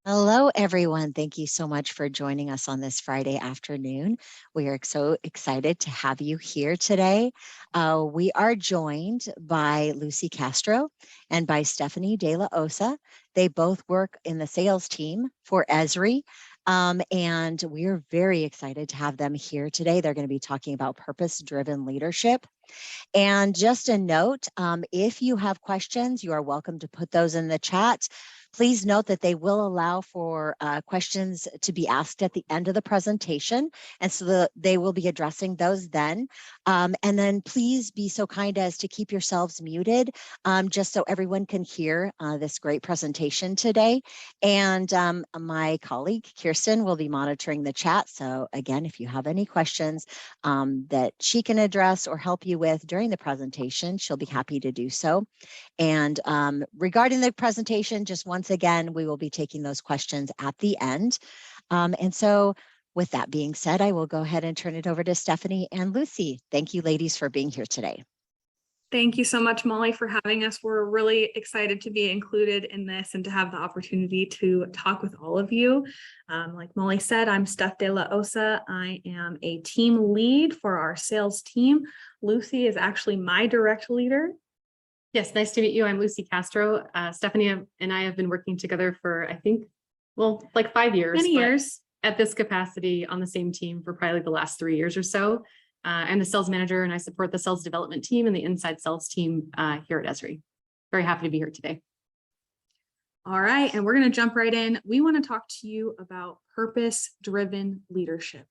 Hello, everyone. Thank you so much for joining us on this Friday afternoon. We are so excited to have you here today. We are joined by Lucy Castro and by Stephanie De La Osa. They both work in the sales team for ESRI. And we're very excited to have them here today. They're going to be talking about purpose-driven leadership. And just a note, if you have questions, you are welcome to put those in the chat. Please note that they will allow for questions to be asked at the end of the presentation, and so they will be addressing those then. And then please be so kind as to keep yourselves muted, just so everyone can hear this great presentation today. And my colleague, Kirsten, will be monitoring the chat. So again, if you have any questions that she can address or help you with during the presentation, she'll be happy to do so. And regarding the presentation, just once again, we will be taking those questions at the end. And so with that being said, I will go ahead and turn it over to Stephanie and Lucy. Thank you, ladies, for being here today. Thank you so much, Molly, for having us. We're really excited to be included in this and to have the opportunity to talk with all of you. Like Molly said, I'm Steph De La Osa. I am a team lead for our sales team. Lucy is actually my direct leader. Yes, nice to meet you. I'm Lucy Castro. Stephanie and I have been working together for, I think, well, like 5 years. Many years. At this capacity on the same team for probably the last 3 years or so. I'm the sales manager and I support the sales development team and the inside sales team here at ESRI. Very happy to be here today. All right, and we're going to jump right in. We want to talk to you about purpose-driven leadership.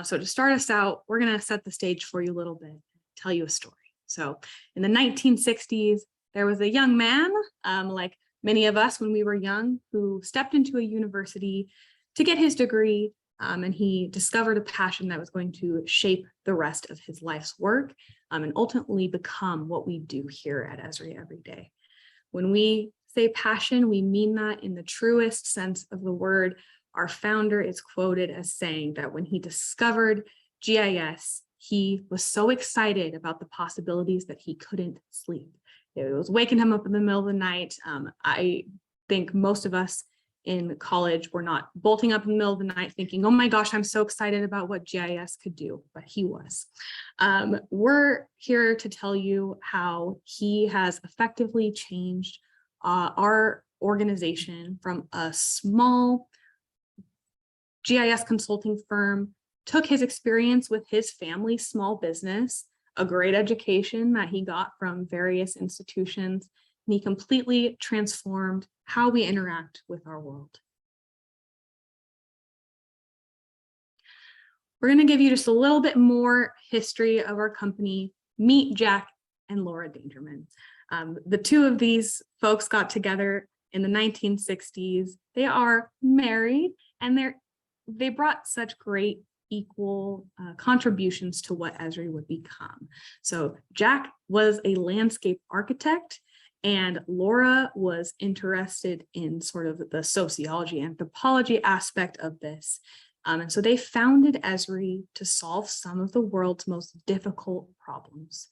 So to start us out, we're going to set the stage for you a little bit, tell you a story. So in the 1960s, there was a young man, like many of us when we were young, who stepped into a university to get his degree, and he discovered a passion that was going to shape the rest of his life's work, and ultimately become what we do here at ESRI every day. When we say passion, we mean that in the truest sense of the word. Our founder is quoted as saying that when he discovered GIS, he was so excited about the possibilities that he couldn't sleep. It was waking him up in the middle of the night. I think most of us in college were not bolting up in the middle of the night thinking, oh my gosh, I'm so excited about what GIS could do, but he was. We're here to tell you how he has effectively changed our organization from a small GIS consulting firm, took his experience with his family's small business, a great education that he got from various institutions, and he completely transformed how we interact with our world. We're going to give you just a little bit more history of our company. Meet Jack and Laura Dangerman. The two of these folks got together in the 1960s. They are married and they brought such great equal contributions to what ESRI would become. So Jack was a landscape architect and Laura was interested in sort of the sociology, anthropology aspect of this. And so they founded ESRI to solve some of the world's most difficult problems.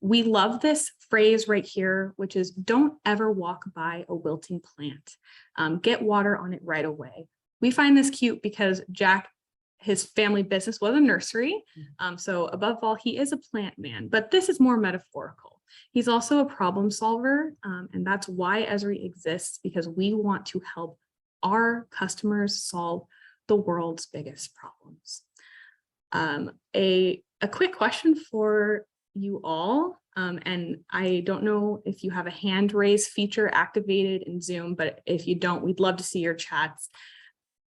We love this phrase right here, which is don't ever walk by a wilting plant. Get water on it right away. We find this cute because Jack, his family business was a nursery. So above all, he is a plant man, but this is more metaphorical. He's also a problem solver. And that's why ESRI exists, because we want to help our customers solve the world's biggest problems. A quick question for you all. And I don't know if you have a hand raise feature activated in Zoom, but if you don't, we'd love to see your chats.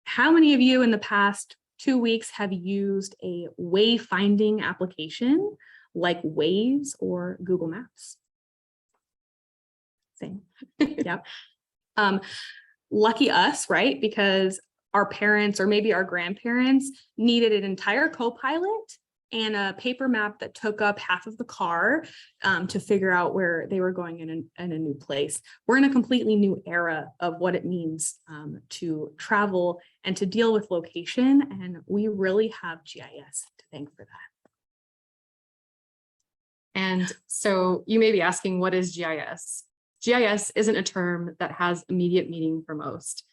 How many of you in the past 2 weeks have used a wayfinding application like Waze or Google Maps? Same. Yep. Lucky us, right? Because our parents or maybe our grandparents needed an entire co-pilot and a paper map that took up half of the car to figure out where they were going in a new place. We're in a completely new era of what it means to travel and to deal with location, and we really have GIS to thank for that. And so you may be asking, what is GIS? GIS isn't a term that has immediate meaning for most.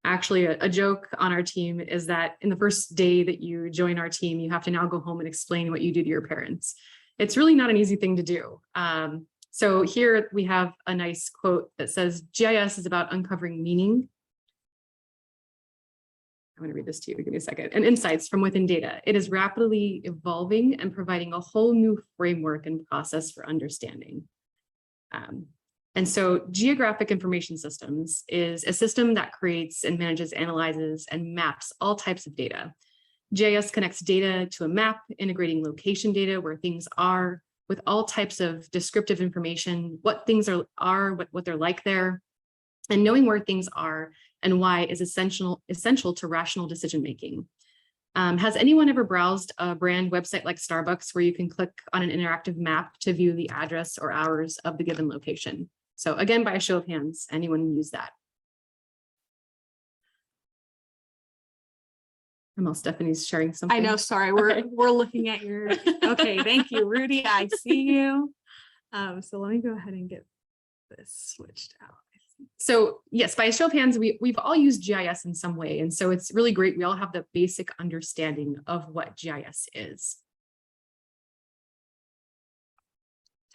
Actually, a joke on our team is that in the first day that you join our team, you have to now go home and explain what you do to your parents. It's really not an easy thing to do. So here we have a nice quote that says, GIS is about uncovering meaning. I'm going to read this to you. Give me a second. And insights from within data. It is rapidly evolving and providing a whole new framework and process for understanding. And so geographic information systems is a system that creates and manages, analyzes, and maps all types of data. GIS connects data to a map, integrating location data where things are with all types of descriptive information, what things are what they're like there, and knowing where things are and why is essential to rational decision-making. Has anyone ever browsed a brand website like Starbucks where you can click on an interactive map to view the address or hours of the given location? So again, by a show of hands, anyone use that? Stephanie's sharing something. I know, sorry, we're looking at your, okay, thank you, Rudy, I see you. So let me go ahead and get this switched out. So yes, by a show of hands, we've all used GIS in some way. And so it's really great. We all have the basic understanding of what GIS is.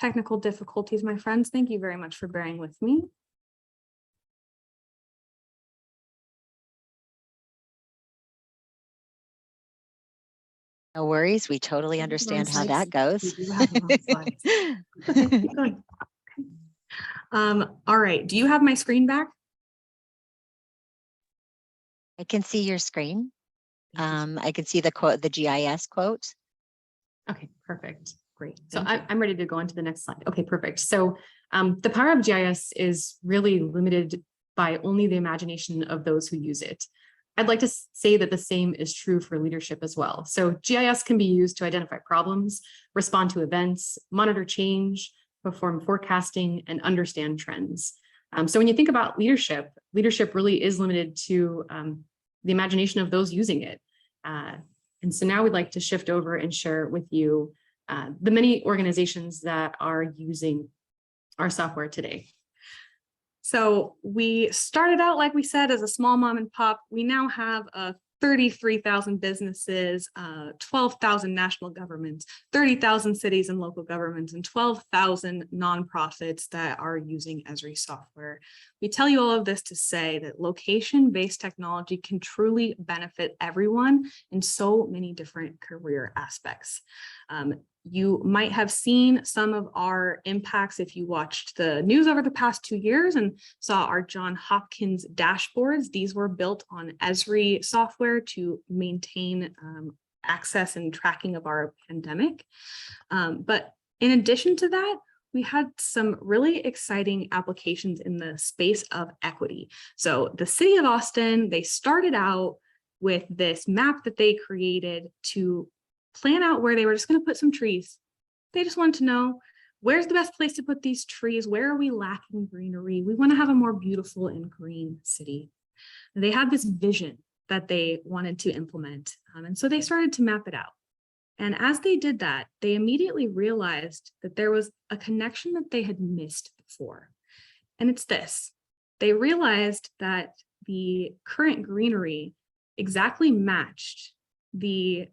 Technical difficulties, my friends. Thank you very much for bearing with me. No worries. We totally understand how that goes. We do have the wrong slides. Okay, all right. Do you have my screen back? I can see your screen. I can see the quote, the GIS quote. Okay, perfect. Great. So I'm ready to go on to the next slide. Okay, perfect. So the power of GIS is really limited by only the imagination of those who use it. I'd like to say that the same is true for leadership as well. So GIS can be used to identify problems, respond to events, monitor change, perform forecasting, and understand trends. So when you think about leadership really is limited to the imagination of those using it. And so now we'd like to shift over and share with you the many organizations that are using our software today. So we started out, like we said, as a small mom and pop. We now have 33,000 businesses, 12,000 national governments, 30,000 cities and local governments, and 12,000 nonprofits that are using ESRI software. We tell you all of this to say that location-based technology can truly benefit everyone in so many different career aspects. You might have seen some of our impacts if you watched the news over the past 2 years and saw our Johns Hopkins dashboards. These were built on ESRI software to maintain access and tracking of our pandemic. But in addition to that, we had some really exciting applications in the space of equity. So the city of Austin, they started out with this map that they created to plan out where they were just going to put some trees. They just wanted to know, where's the best place to put these trees? Where are we lacking greenery? We want to have a more beautiful and green city. They had this vision that they wanted to implement. And so they started to map it out. And as they did that, they immediately realized that there was a connection that they had missed before. And it's this. They realized that the current greenery exactly matched the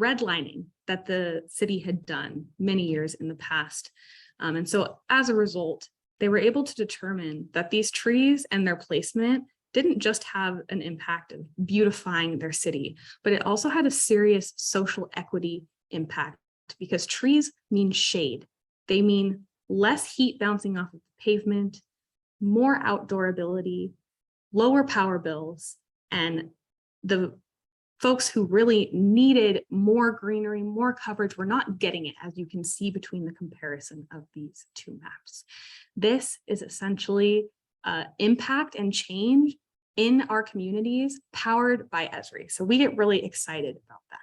redlining that the city had done many years in the past. And so as a result, they were able to determine that these trees and their placement didn't just have an impact of beautifying their city, but it also had a serious social equity impact, because trees mean shade. They mean less heat bouncing off of the pavement, more outdoor ability, lower power bills, and the folks who really needed more greenery, more coverage, were not getting it, as you can see between the comparison of these two maps. This is essentially impact and change in our communities powered by ESRI. So we get really excited about that.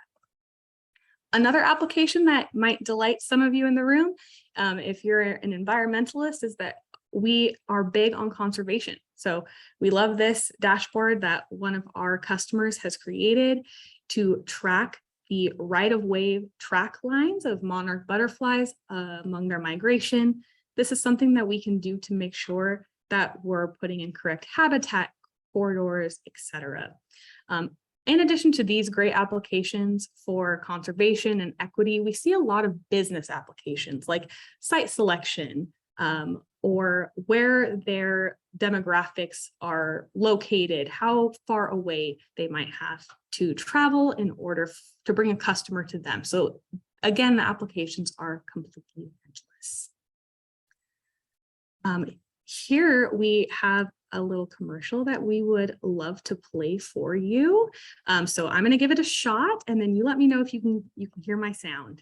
Another application that might delight some of you in the room, if you're an environmentalist, is that we are big on conservation. So we love this dashboard that one of our customers has created to track the right-of-way track lines of monarch butterflies among their migration. This is something that we can do to make sure that we're putting in correct habitat corridors, etc. In addition to these great applications for conservation and equity, we see a lot of business applications like site selection, or where their demographics are located, how far away they might have to travel in order to bring a customer to them. So again, the applications are completely endless. Here we have a little commercial that we would love to play for you. So I'm going to give it a shot, and then you let me know if you can hear my sound.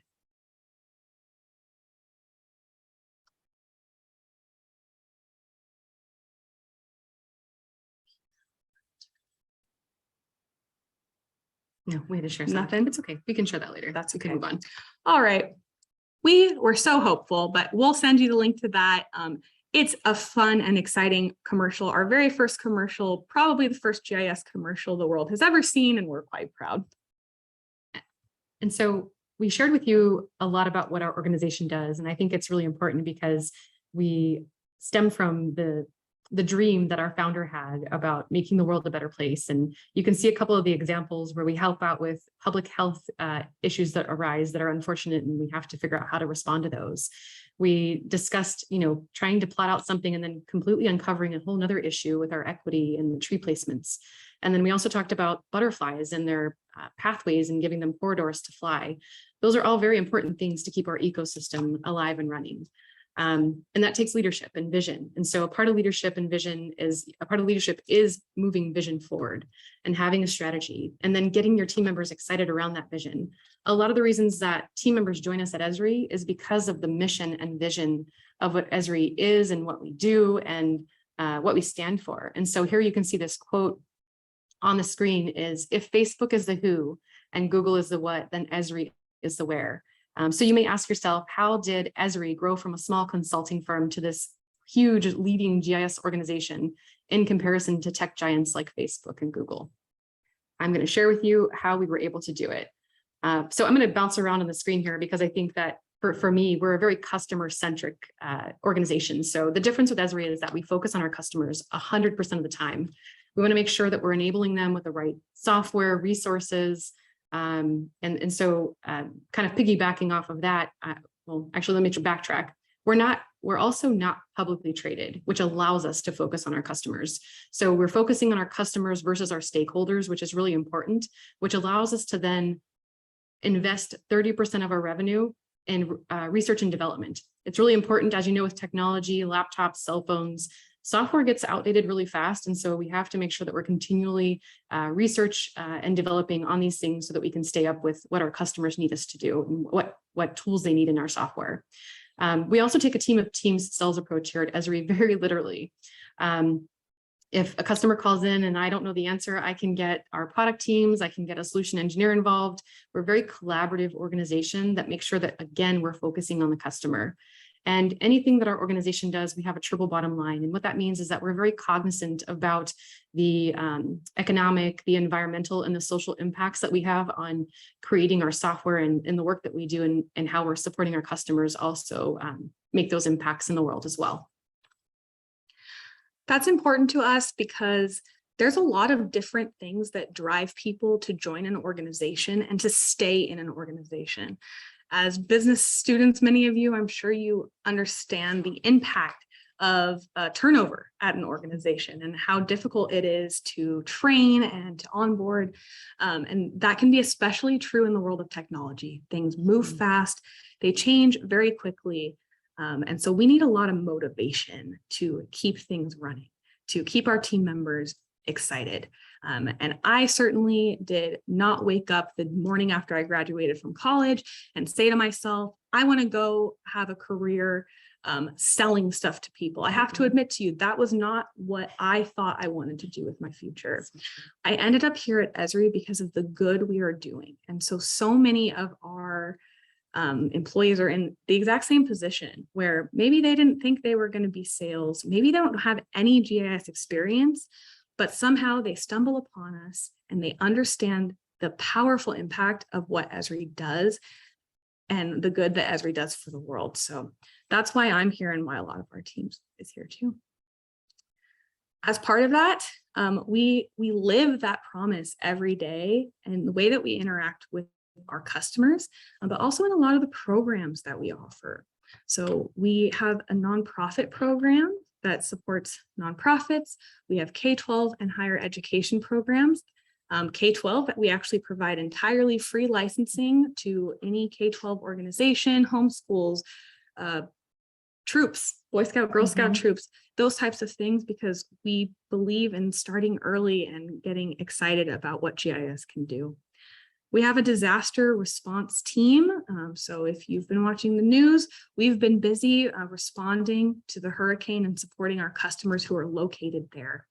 No, we had to share something. Nothing? It's okay. We can share that later. That's We okay. can move on. All right. We were so hopeful, but we'll send you the link to that. It's a fun and exciting commercial. Our very first commercial, probably the first GIS commercial the world has ever seen, and we're quite proud. And so we shared with you a lot about what our organization does. And I think it's really important because we stem from the dream that our founder had about making the world a better place. And you can see a couple of the examples where we help out with public health issues that arise that are unfortunate, and we have to figure out how to respond to those. We discussed, trying to plot out something and then completely uncovering a whole nother issue with our equity and the tree placements. And then we also talked about butterflies and their pathways and giving them corridors to fly. Those are all very important things to keep our ecosystem alive and running. And that takes leadership and vision. And so a part of leadership and vision is moving vision forward and having a strategy, and then getting your team members excited around that vision. A lot of the reasons that team members join us at ESRI is because of the mission and vision of what ESRI is and what we do and what we stand for. And so here you can see this quote on the screen is, if Facebook is the who and Google is the what, then ESRI is the where. So you may ask yourself, how did ESRI grow from a small consulting firm to this huge leading GIS organization in comparison to tech giants like Facebook and Google? I'm going to share with you how we were able to do it. So I'm going to bounce around on the screen here because I think that for me, we're a very customer-centric organization. So the difference with ESRI is that we focus on our customers 100% of the time. We want to make sure that we're enabling them with the right software, resources, and so kind of piggybacking off of that, well, actually, let me backtrack. We're also not publicly traded, which allows us to focus on our customers. So we're focusing on our customers versus our stakeholders, which is really important, which allows us to then invest 30% of our revenue in research and development. It's really important, as you know, with technology, laptops, cell phones, software gets outdated really fast. And so we have to make sure that we're continually research and developing on these things so that we can stay up with what our customers need us to do and what tools they need in our software. We also take a team of teams sales approach here at ESRI very literally. If a customer calls in and I don't know the answer, I can get our product teams, I can get a solution engineer involved. We're a very collaborative organization that makes sure that, again, we're focusing on the customer. And anything that our organization does, we have a triple bottom line. And what that means is that we're very cognizant about the economic, the environmental, and the social impacts that we have on creating our software and the work that we do and how we're supporting our customers also make those impacts in the world as well. That's important to us because there's a lot of different things that drive people to join an organization and to stay in an organization. As business students, many of you, I'm sure you understand the impact of turnover at an organization and how difficult it is to train and to onboard. And that can be especially true in the world of technology. Things move fast, they change very quickly. And so we need a lot of motivation to keep things running, to keep our team members excited. And I certainly did not wake up the morning after I graduated from college and say to myself, I want to go have a career selling stuff to people. I have to admit to you, that was not what I thought I wanted to do with my future. I ended up here at ESRI because of the good we are doing. And so many of our employees are in the exact same position where maybe they didn't think they were going to be sales. Maybe they don't have any GIS experience, but somehow they stumble upon us and they understand the powerful impact of what ESRI does and the good that ESRI does for the world. So that's why I'm here and why a lot of our teams is here too. as part of that, we live that promise every day and the way that we interact with our customers, but also in a lot of the programs that we offer. So we have a nonprofit program that supports nonprofits. We have K-12 and higher education programs. K-12, we actually provide entirely free licensing to any K-12 organization, homeschools, troops, Boy Scout, Girl Scout troops, those types of things, because we believe in starting early and getting excited about what GIS can do. We have a disaster response team. So if you've been watching the news, we've been busy responding to the hurricane and supporting our customers who are located there.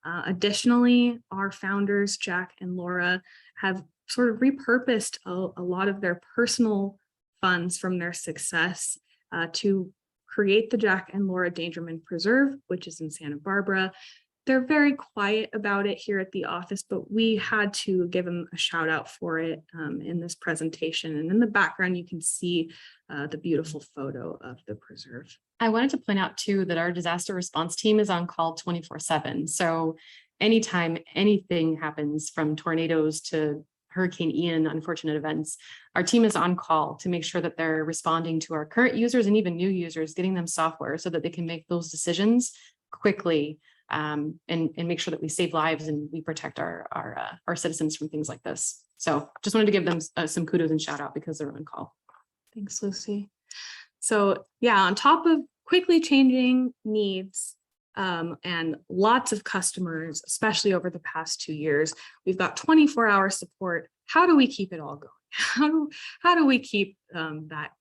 Additionally, our founders, Jack and Laura, have sort of repurposed a lot of their personal funds from their success to create the Jack and Laura Dangerman Preserve, which is in Santa Barbara. They're very quiet about it here at the office, but we had to give them a shout out for it in this presentation. And in the background, you can see the beautiful photo of the preserve. I wanted to point out too that our disaster response team is on call 24/7. So anytime anything happens, from tornadoes to Hurricane Ian, unfortunate events, our team is on call to make sure that they're responding to our current users and even new users, getting them software so that they can make those decisions quickly. And make sure that we save lives and we protect our citizens from things like this. So just wanted to give them some kudos and shout out because they're on call. Thanks, Lucy. So yeah, on top of quickly changing needs and lots of customers, especially over the past 2 years, we've got 24-hour support. How do we keep it all going? How do we keep that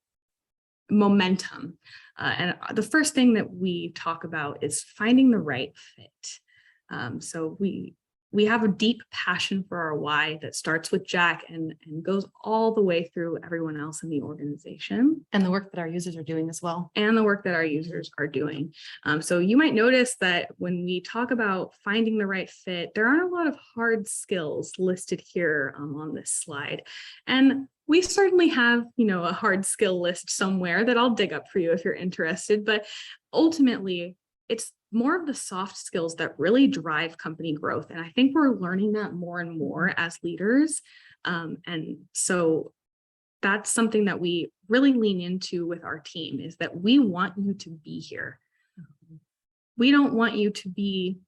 momentum? And the first thing that we talk about is finding the right fit. So we have a deep passion for our why that starts with Jack and goes all the way through everyone else in the organization. And the work that our users are doing as well. And the work that our users are doing. So you might notice that when we talk about finding the right fit, there aren't a lot of hard skills listed here on this slide. And we certainly have, a hard skill list somewhere that I'll dig up for you if you're interested, but ultimately it's more of the soft skills that really drive company growth. And I think we're learning that more and more as leaders. And so that's something that we really lean into with our team, is that we want you to be here. We don't want you to be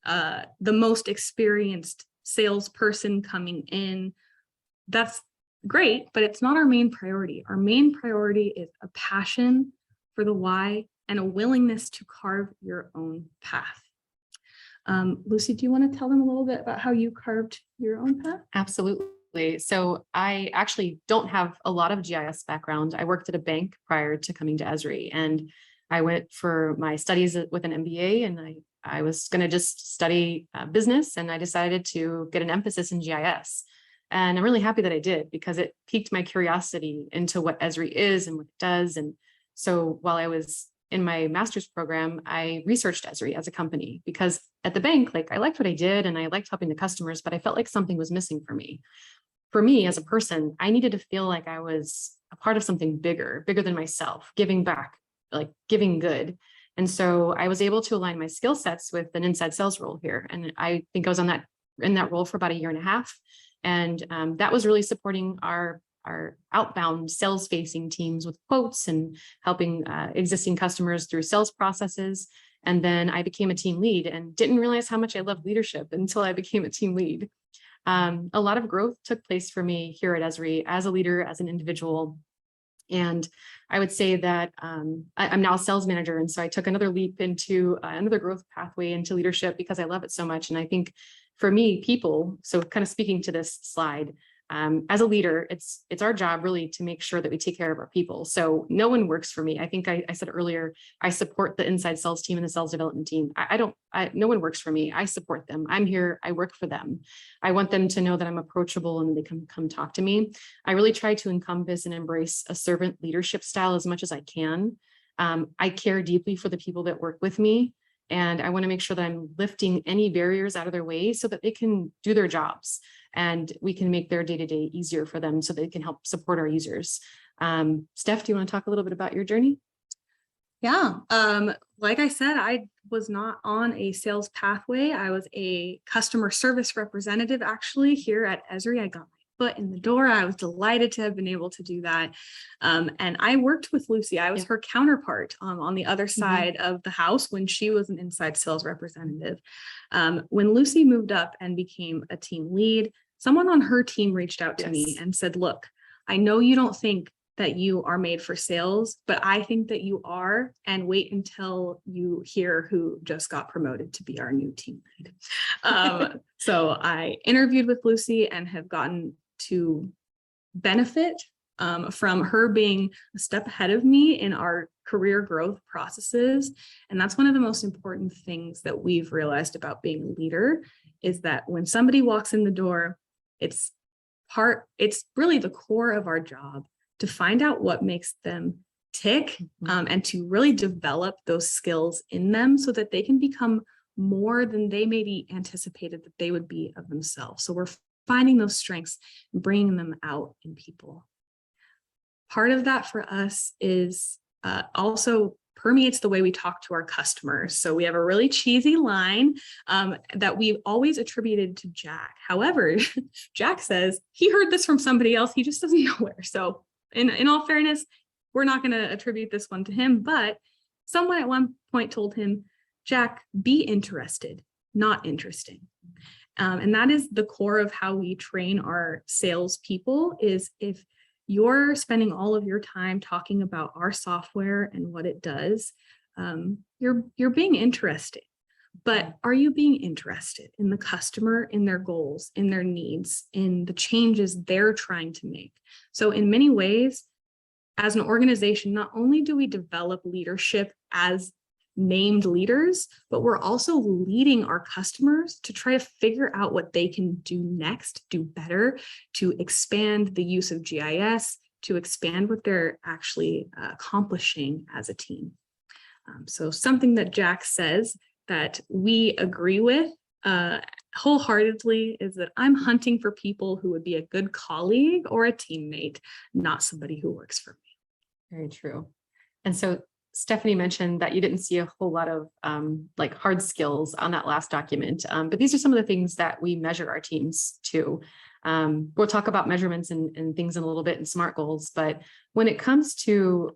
the most experienced salesperson coming in. That's great, but it's not our main priority. Our main priority is a passion for the why and a willingness to carve your own path. Lucy, do you want to tell them a little bit about how you carved your own path? Absolutely. So I actually don't have a lot of GIS background. I worked at a bank prior to coming to ESRI, and I went for my studies with an MBA, and I was going to just study business, and I decided to get an emphasis in GIS. And I'm really happy that I did, because it piqued my curiosity into what ESRI is and what it does. And so while I was in my master's program, I researched ESRI as a company, because at the bank, I liked what I did and I liked helping the customers, but I felt like something was missing for me. For me as a person, I needed to feel like I was a part of something bigger than myself, giving back, giving good. And so I was able to align my skill sets with an inside sales role here. And I think I was in that role for about 1.5 years. And that was really supporting our outbound sales facing teams with quotes and helping existing customers through sales processes. And then I became a team lead and didn't realize how much I loved leadership until I became a team lead. A lot of growth took place for me here at ESRI as a leader, as an individual. And I would say that I'm now a sales manager. And so I took another leap into another growth pathway into leadership because I love it so much. And I think for me, people, so kind of speaking to this slide, as a leader, it's our job really to make sure that we take care of our people. So no one works for me. I think I said earlier, I support the inside sales team and the sales development team. No one works for me. I support them. I'm here. I work for them. I want them to know that I'm approachable and they can come talk to me. I really try to encompass and embrace a servant leadership style as much as I can. I care deeply for the people that work with me. And I want to make sure that I'm lifting any barriers out of their way so that they can do their jobs and we can make their day-to-day easier for them so they can help support our users. Steph, do you want to talk a little bit about your journey? Yeah. Like I said, I was not on a sales pathway. I was a customer service representative actually here at ESRI. I got my foot in the door. I was delighted to have been able to do that. And I worked with Lucy. I was her counterpart on the other side of the house when she was an inside sales representative. When Lucy moved up and became a team lead, someone on her team reached out to me and said, look, I know you don't think that you are made for sales, but I think that you are, and wait until you hear who just got promoted to be our new team lead. So I interviewed with Lucy and have gotten to benefit from her being a step ahead of me in our career growth processes. And that's one of the most important things that we've realized about being a leader, is that when somebody walks in the door, it's really the core of our job to find out what makes them tick, and to really develop those skills in them so that they can become more than they maybe anticipated that they would be of themselves. So we're finding those strengths and bringing them out in people. Part of that for us is also permeates the way we talk to our customers. So we have a really cheesy line that we've always attributed to Jack. However, Jack says he heard this from somebody else. He just doesn't know where. So in all fairness, we're not going to attribute this one to him, but someone at one point told him, Jack, be interested, not interesting. And that is the core of how we train our salespeople, is if you're spending all of your time talking about our software and what it does, you're being interested. But are you being interested in the customer, in their goals, in their needs, in the changes they're trying to make? So in many ways, as an organization, not only do we develop leadership as named leaders, but we're also leading our customers to try to figure out what they can do next, do better, to expand the use of GIS, to expand what they're actually accomplishing as a team. So something that Jack says that we agree with wholeheartedly is that I'm hunting for people who would be a good colleague or a teammate, not somebody who works for me. Very true. And so Stephanie mentioned that you didn't see a whole lot of like hard skills on that last document, but these are some of the things that we measure our teams to. We'll talk about measurements and things in a little bit in SMART goals, but when it comes to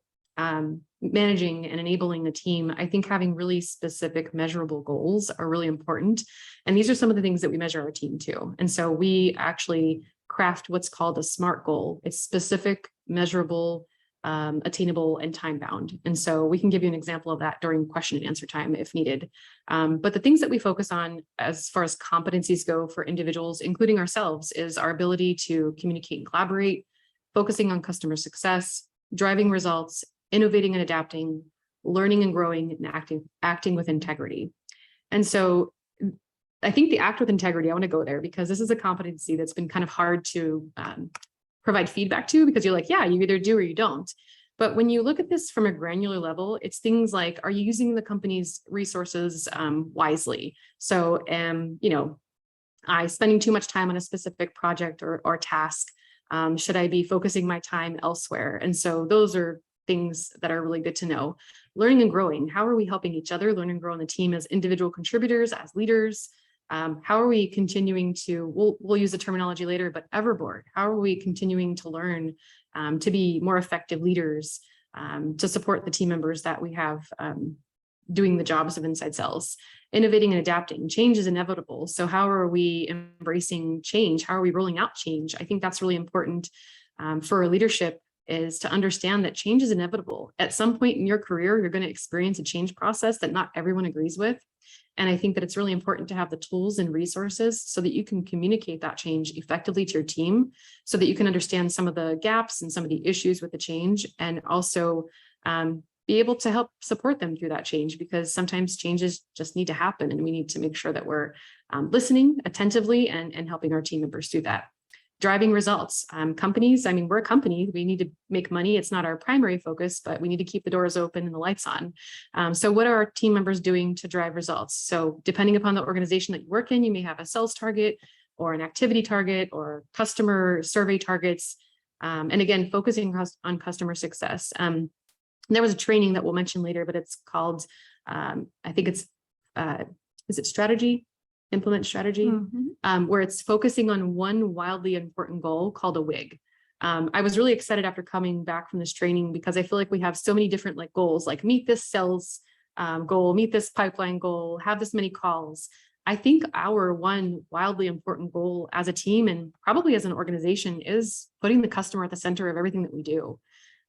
managing and enabling a team, I think having really specific measurable goals are really important. And these are some of the things that we measure our team to. And so we actually craft what's called a SMART goal. It's specific, measurable, attainable, and time bound. And so we can give you an example of that during question and answer time if needed. But the things that we focus on as far as competencies go for individuals, including ourselves, is our ability to communicate and collaborate, focusing on customer success, driving results, innovating and adapting, learning and growing, and acting with integrity. And so I think the act with integrity, I want to go there because this is a competency that's been kind of hard to provide feedback to, because you're like, yeah, you either do or you don't. But when you look at this from a granular level, it's things like, are you using the company's resources wisely? So, I spending too much time on a specific project or task? Should I be focusing my time elsewhere? And so those are things that are really good to know. Learning and growing. How are we helping each other learn and grow in the team as individual contributors, as leaders? How are we continuing to, we'll use the terminology later, but everboard, how are we continuing to learn to be more effective leaders, to support the team members that we have doing the jobs of inside sales? Innovating and adapting. Change is inevitable. So how are we embracing change? How are we rolling out change? I think that's really important for leadership, is to understand that change is inevitable. At some point in your career, you're going to experience a change process that not everyone agrees with. And I think that it's really important to have the tools and resources so that you can communicate that change effectively to your team, so that you can understand some of the gaps and some of the issues with the change, and also be able to help support them through that change, because sometimes changes just need to happen and we need to make sure that we're listening attentively and helping our team members do that. Driving results. Companies, we're a company, we need to make money. It's not our primary focus, but we need to keep the doors open and the lights on. So what are our team members doing to drive results? So depending upon the organization that you work in, you may have a sales target or an activity target or customer survey targets. And again, focusing on customer success. And there was a training that we'll mention later, but it's called, I think it's, is it strategy? Implement strategy, where it's focusing on one wildly important goal called a WIG. I was really excited after coming back from this training because I feel like we have so many different like goals, like meet this sales goal, meet this pipeline goal, have this many calls. I think our one wildly important goal as a team and probably as an organization is putting the customer at the center of everything that we do.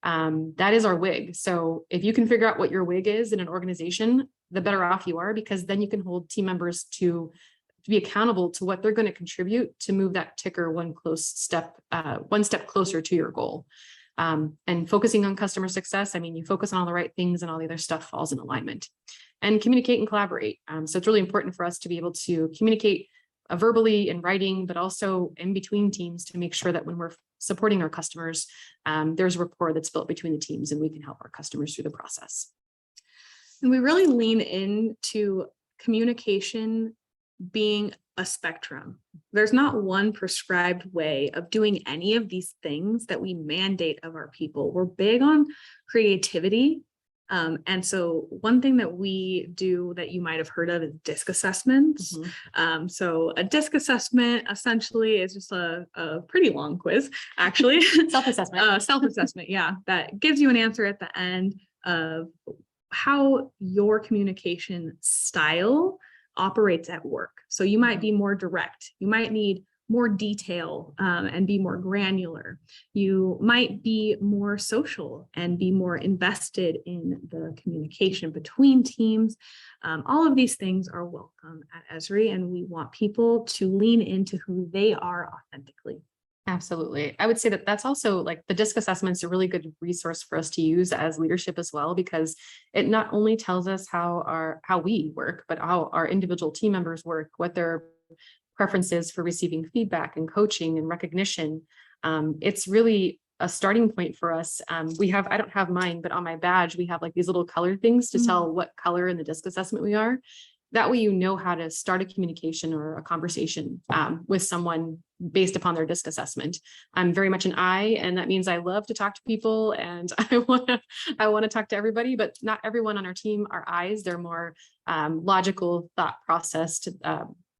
That is our WIG. So if you can figure out what your WIG is in an organization, the better off you are, because then you can hold team members to be accountable to what they're going to contribute to move that ticker one step closer to your goal. And focusing on customer success, I mean, you focus on all the right things and all the other stuff falls in alignment. And communicate and collaborate. So it's really important for us to be able to communicate verbally and writing, but also in between teams to make sure that when we're supporting our customers, there's rapport that's built between the teams and we can help our customers through the process. And we really lean into communication being a spectrum. There's not one prescribed way of doing any of these things that we mandate of our people. We're big on creativity. And so one thing that we do that you might have heard of is DISC assessments. So a DISC assessment essentially is just a pretty long quiz, actually. Self-assessment. Self-assessment, yeah. That gives you an answer at the end of how your communication style operates at work. So you might be more direct. You might need more detail and be more granular. You might be more social and be more invested in the communication between teams. All of these things are welcome at ESRI, and we want people to lean into who they are authentically. Absolutely. I would say that that's also like the DISC assessment's a really good resource for us to use as leadership as well, because it not only tells us how we work, but how our individual team members work, what their preferences for receiving feedback and coaching and recognition. It's really a starting point for us. I don't have mine, but on my badge, we have like these little color things to tell what color in the DISC assessment we are. That way, you know how to start a communication or a conversation with someone based upon their DISC assessment. I'm very much an I, and that means I love to talk to people and I want to talk to everybody, but not everyone on our team are I's. They're more logical thought process.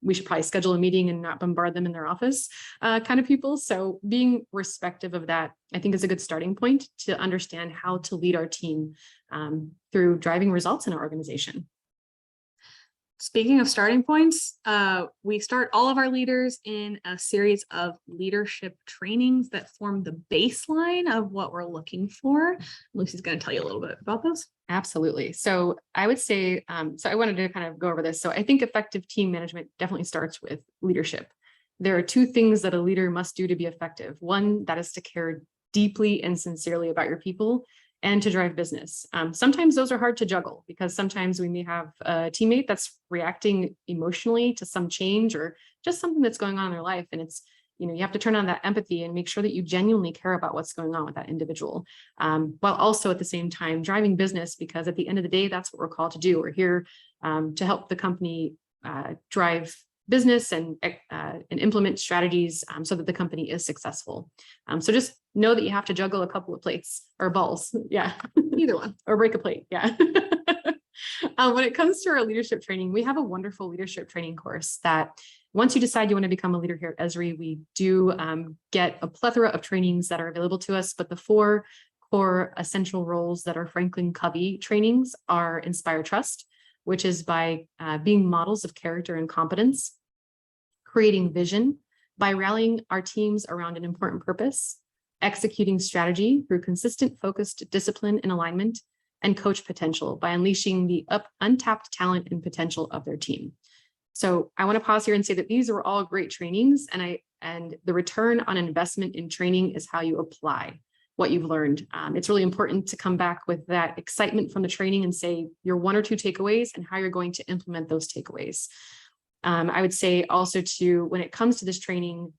We should probably schedule a meeting and not bombard them in their office kind of people. So being respectful of that, I think is a good starting point to understand how to lead our team through driving results in our organization. Speaking of starting points, we start all of our leaders in a series of leadership trainings that form the baseline of what we're looking for. Lucy's going to tell you a little bit about those. Absolutely. So I would say, so I wanted to kind of go over this. So I think effective team management definitely starts with leadership. There are two things that a leader must do to be effective. One, that is to care deeply and sincerely about your people, and to drive business. Sometimes those are hard to juggle because sometimes we may have a teammate that's reacting emotionally to some change or just something that's going on in their life. And it's, you have to turn on that empathy and make sure that you genuinely care about what's going on with that individual, while also at the same time driving business, because at the end of the day, that's what we're called to do. We're here to help the company drive business and implement strategies so that the company is successful. So just know that you have to juggle a couple of plates or balls. Yeah. Either one. Or break a plate. Yeah. When it comes to our leadership training, we have a wonderful leadership training course that once you decide you want to become a leader here at ESRI, we do get a plethora of trainings that are available to us. But the 4 core essential roles that are Franklin Covey trainings are Inspire Trust, which is by being models of character and competence, creating vision by rallying our teams around an important purpose, executing strategy through consistent, focused discipline and alignment, and coach potential by unleashing the untapped talent and potential of their team. So I want to pause here and say that these are all great trainings, and the return on investment in training is how you apply what you've learned. It's really important to come back with that excitement from the training and say your 1 or 2 takeaways and how you're going to implement those takeaways. I would say also when it comes to this training,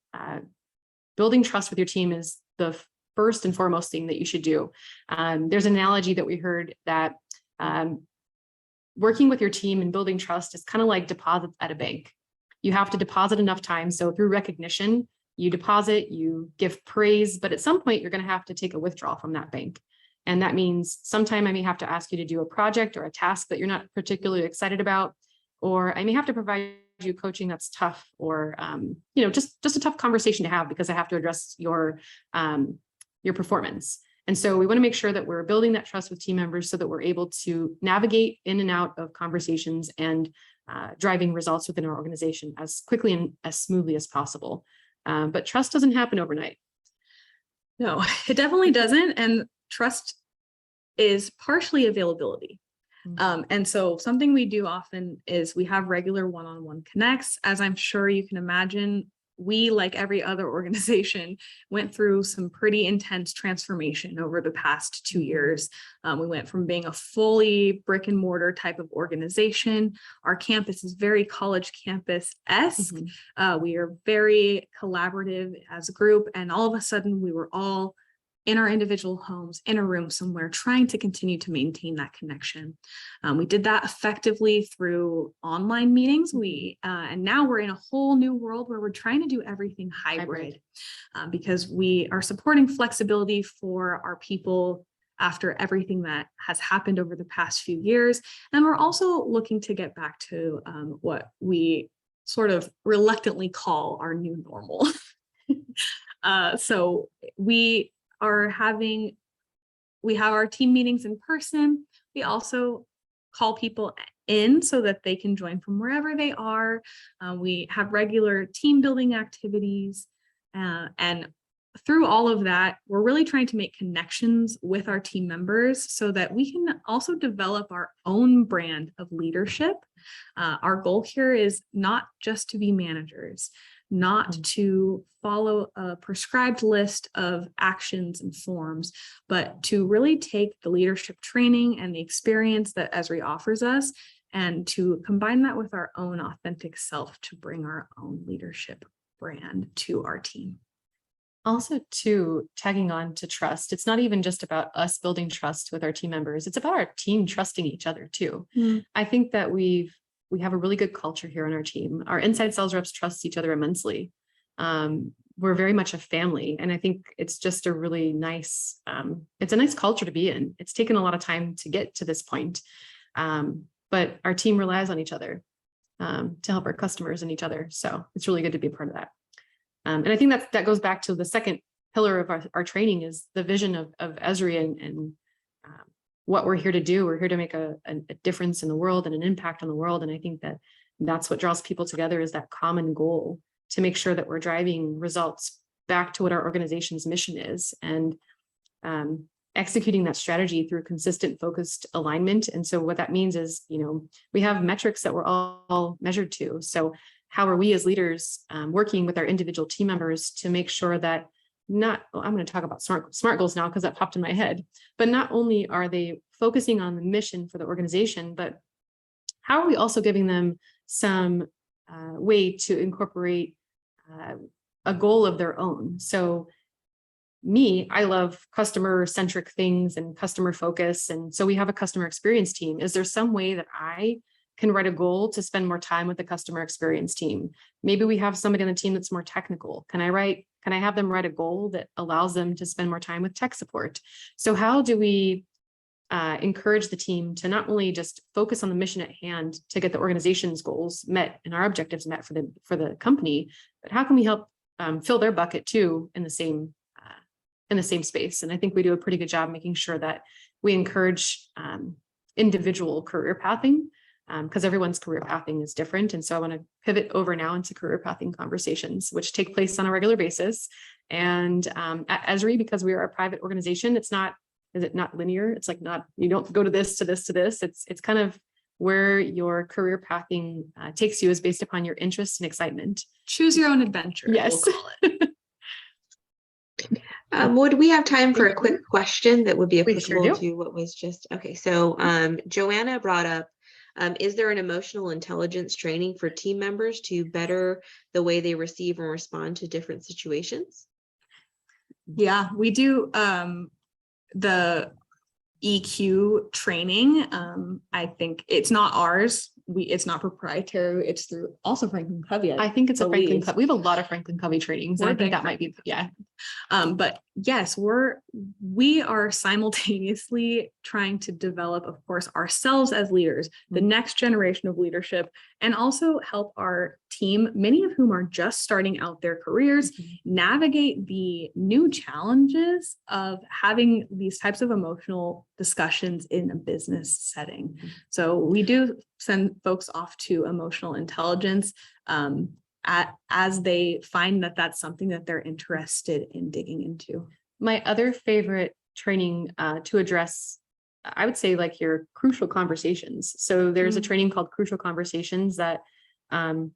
building trust with your team is the first and foremost thing that you should do. There's an analogy that we heard that working with your team and building trust is kind of like deposits at a bank. You have to deposit enough time. So through recognition, you deposit, you give praise, but at some point you're going to have to take a withdrawal from that bank. And that means sometime I may have to ask you to do a project or a task that you're not particularly excited about, or I may have to provide you coaching that's tough, or just a tough conversation to have because I have to address your performance. And so we want to make sure that we're building that trust with team members so that we're able to navigate in and out of conversations and driving results within our organization as quickly and as smoothly as possible. But trust doesn't happen overnight. No, it definitely doesn't. And trust is partially availability. And so something we do often is we have regular one-on-one connects. As I'm sure you can imagine, we, like every other organization, went through some pretty intense transformation over the past 2 years. We went from being a fully brick and mortar type of organization. Our campus is very college campus-esque. We are very collaborative as a group, and all of a sudden we were all in our individual homes, in a room somewhere, trying to continue to maintain that connection. We did that effectively through online meetings. And now we're in a whole new world where we're trying to do everything hybrid. Because we are supporting flexibility for our people after everything that has happened over the past few years. And we're also looking to get back to what we sort of reluctantly call our new normal. So we have our team meetings in person. We also call people in so that they can join from wherever they are. We have regular team building activities. And through all of that, we're really trying to make connections with our team members so that we can also develop our own brand of leadership. Our goal here is not just to be managers, not to follow a prescribed list of actions and forms, but to really take the leadership training and the experience that ESRI offers us and to combine that with our own authentic self to bring our own leadership brand to our team. Also, too, tagging on to trust, it's not even just about us building trust with our team members. It's about our team trusting each other, too. I think that we have a really good culture here on our team. Our inside sales reps trust each other immensely. We're very much a family. And I think it's just a really nice, it's a nice culture to be in. It's taken a lot of time to get to this point. But our team relies on each other to help our customers and each other. So it's really good to be a part of that. And I think that goes back to the second pillar of our training is the vision of ESRI and what we're here to do. We're here to make a difference in the world and an impact on the world. And I think that that's what draws people together is that common goal to make sure that we're driving results back to what our organization's mission is and executing that strategy through consistent, focused alignment. And so what that means is, we have metrics that we're all measured to. So how are we as leaders working with our individual team members to make sure that I'm going to talk about SMART goals now because that popped in my head, but not only are they focusing on the mission for the organization, but how are we also giving them some way to incorporate a goal of their own? So I love customer centric things and customer focus. And so we have a customer experience team. Is there some way that I can write a goal to spend more time with the customer experience team? Maybe we have somebody on the team that's more technical. Can I have them write a goal that allows them to spend more time with tech support? So how do we encourage the team to not only just focus on the mission at hand to get the organization's goals met and our objectives met for the company, but how can we help fill their bucket too in the same space? And I think we do a pretty good job making sure that we encourage individual career pathing, because everyone's career pathing is different. And so I want to pivot over now into career pathing conversations, which take place on a regular basis. And at ESRI, because we are a private organization, is it not linear? It's like you don't go to this, to this, to this. It's kind of where your career pathing takes you is based upon your interests and excitement. Choose your own adventure. Yes. We'll call it. Would we have time for a quick question that would be We sure applicable do. to what was just, okay, so Joanna brought up, is there an emotional intelligence training for team members to better the way they receive and respond to different situations? Yeah, we do the EQ training. I think it's not ours. It's not proprietary. It's through also Franklin Covey. I think it's a Franklin believe. Covey. We have a lot of Franklin Covey trainings. And I think that might be, yeah. But yes, we are simultaneously trying to develop, of course, ourselves as leaders, the next generation of leadership, and also help our team, many of whom are just starting out their careers, navigate the new challenges of having these types of emotional discussions in a business setting. So we do send folks off to emotional intelligence as they find that that's something that they're interested in digging into. My other favorite training to address, I would say, like your crucial conversations. So there's a training called Crucial Conversations that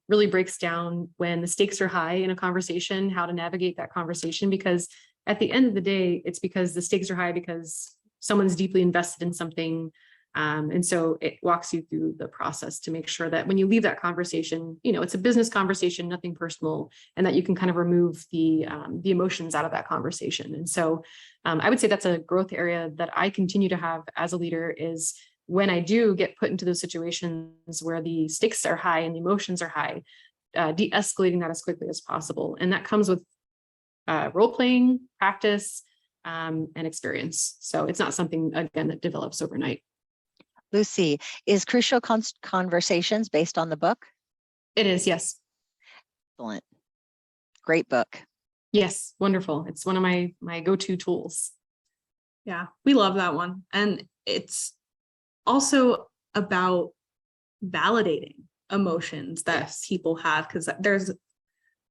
really breaks down when the stakes are high in a conversation, how to navigate that conversation, because at the end of the day, it's because the stakes are high because someone's deeply invested in something. And so it walks you through the process to make sure that when you leave that conversation, it's a business conversation, nothing personal, and that you can kind of remove the emotions out of that conversation. And so I would say that's a growth area that I continue to have as a leader, is when I do get put into those situations where the stakes are high and the emotions are high, de-escalating that as quickly as possible. And that comes with role-playing, practice, and experience. So it's not something, again, that develops overnight. Lucy, is Crucial Conversations based on the book? It is, yes. Excellent. Great book. Yes, wonderful. It's one of my go-to tools. Yeah, we love that one. And it's also about validating emotions that people have, because there's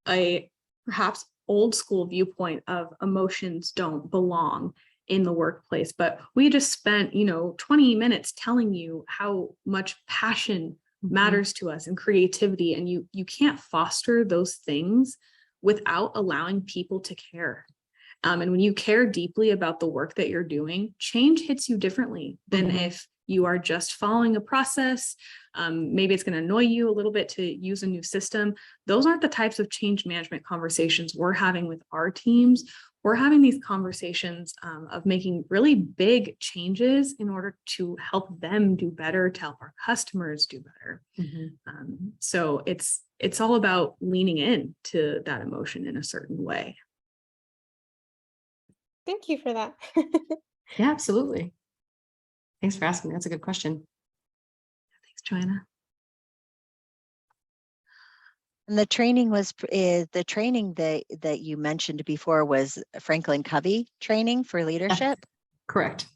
a perhaps old school viewpoint of emotions don't belong in the workplace, but we just spent 20 minutes telling you how much passion matters to us and creativity, and you can't foster those things without allowing people to care. And when you care deeply about the work that you're doing, change hits you differently than if you are just following a process. Maybe it's going to annoy you a little bit to use a new system. Those aren't the types of change management conversations we're having with our teams. We're having these conversations of making really big changes in order to help them do better, to help our customers do better. So it's all about leaning in to that emotion in a certain way. Thank you for that. Yeah, absolutely. Thanks for asking. That's a good question. Thanks, Joanna. And the training the training that you mentioned before was Franklin Covey training for leadership? Correct.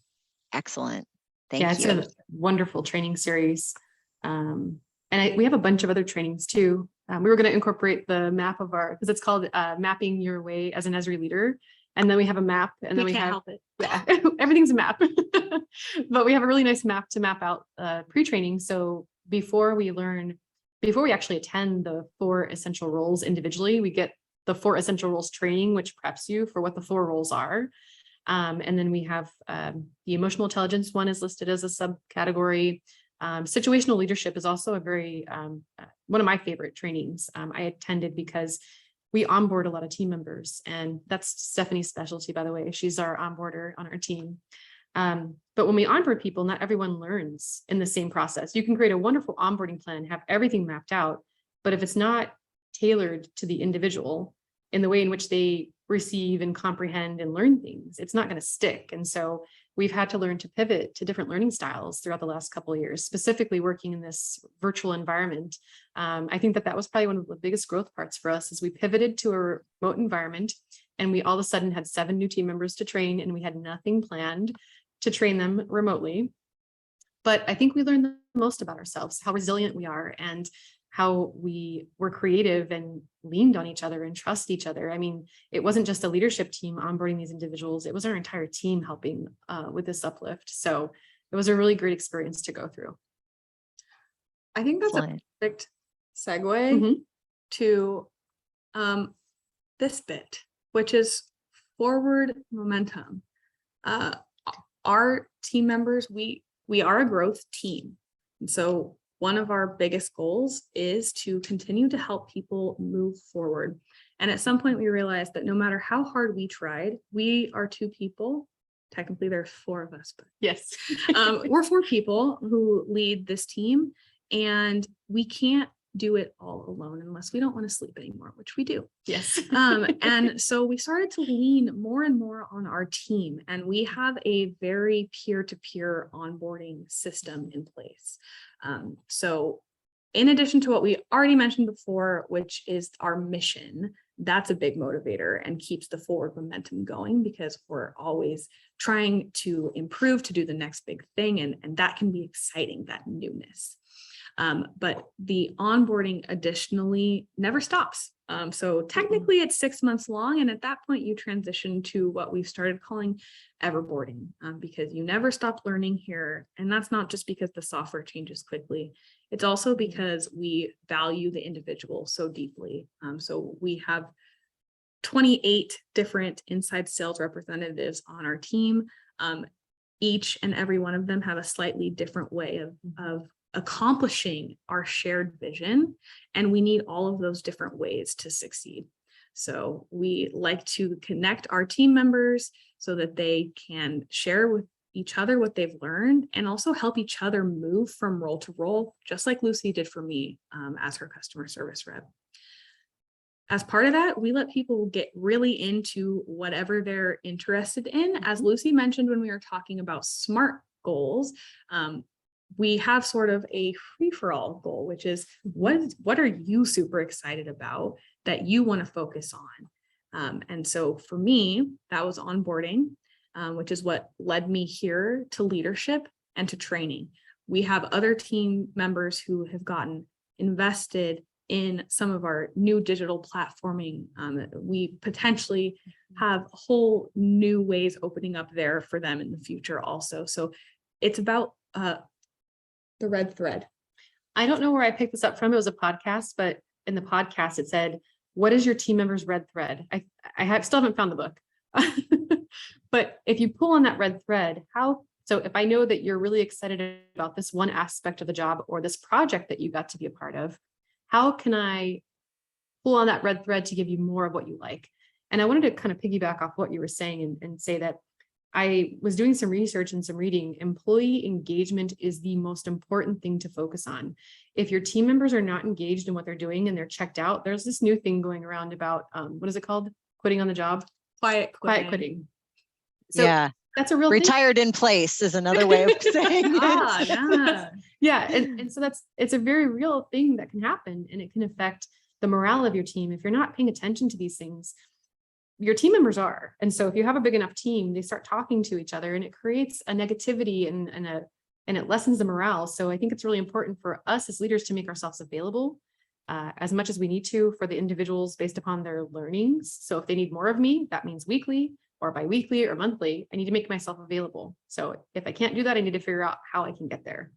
Excellent. Yeah, Thank it's you. a wonderful training series. And we have a bunch of other trainings too. We were going to incorporate the map of because it's called Mapping Your Way as an ESRI Leader. And then we have a map, and then we can't have, help it. Yeah, everything's a map. But we have a really nice map to map out pre-training. So before we actually attend the 4 essential roles individually, we get the 4 essential roles training, which preps you for what the 4 roles are. And then we have the emotional intelligence one is listed as a subcategory. Situational leadership is also a very, one of my favorite trainings I attended, because we onboard a lot of team members, and that's Stephanie's specialty, by the way. She's our onboarder on our team. But when we onboard people, not everyone learns in the same process. You can create a wonderful onboarding plan, have everything mapped out, but if it's not tailored to the individual in the way in which they receive and comprehend and learn things, it's not going to stick. And so we've had to learn to pivot to different learning styles throughout the last couple of years, specifically working in this virtual environment. I think that was probably one of the biggest growth parts for us, is we pivoted to a remote environment, and we all of a sudden had 7 new team members to train, and we had nothing planned to train them remotely. But I think we learned the most about ourselves, how resilient we are, and how we were creative and leaned on each other and trust each other. I mean, it wasn't just a leadership team onboarding these individuals, it was our entire team helping with this uplift. So it was a really great experience to go through. I think that's Excellent. a perfect segue to this bit, which is forward momentum. Our team members, we are a growth team. And so one of our biggest goals is to continue to help people move forward. And at some point we realized that no matter how hard we tried, we are 2 people. Technically there's 4 of us, but Yes. we're 4 people who lead this team, and we can't do it all alone unless we don't want to sleep anymore, which we do. Yes. And so we started to lean more and more on our team, and we have a very peer-to-peer onboarding system in place. So in addition to what we already mentioned before, which is our mission, that's a big motivator and keeps the forward momentum going, because we're always trying to improve, to do the next big thing. And that can be exciting, that newness. But the onboarding additionally never stops. So technically it's 6 months long. And at that point you transition to what we've started calling everboarding, because you never stop learning here. And that's not just because the software changes quickly. It's also because we value the individual so deeply. So we have 28 different inside sales representatives on our team. Each and every one of them have a slightly different way of accomplishing our shared vision. And we need all of those different ways to succeed. So we like to connect our team members so that they can share with each other what they've learned, and also help each other move from role to role, just like Lucy did for me as her customer service rep. As part of that, we let people get really into whatever they're interested in. As Lucy mentioned when we were talking about SMART goals, we have sort of a free-for-all goal, which is what are you super excited about that you want to focus on? And so for me, that was onboarding, which is what led me here to leadership and to training. We have other team members who have gotten invested in some of our new digital platforming. We potentially have whole new ways opening up there for them in the future also. So it's about the red thread. I don't know where I picked this up from. It was a podcast, but in the podcast it said, what is your team member's red thread? I still haven't found the book. But if you pull on that red thread, so if I know that you're really excited about this one aspect of the job or this project that you got to be a part of, how can I pull on that red thread to give you more of what you like? And I wanted to kind of piggyback off what you were saying and say that I was doing some research and some reading. Employee engagement is the most important thing to focus on. If your team members are not engaged in what they're doing and they're checked out, there's this new thing going around about, what is it called? Quitting on the job? Quiet quitting. So yeah. that's a real thing. Retired in place is another way of saying it. Yeah. Yeah. And so it's a very real thing that can happen, and it can affect the morale of your team. If you're not paying attention to these things, your team members are. And so if you have a big enough team, they start talking to each other, and it creates a negativity and it lessens the morale. So I think it's really important for us as leaders to make ourselves available as much as we need to for the individuals based upon their learnings. So if they need more of me, that means weekly or biweekly or monthly, I need to make myself available. So if I can't do that, I need to figure out how I can get there.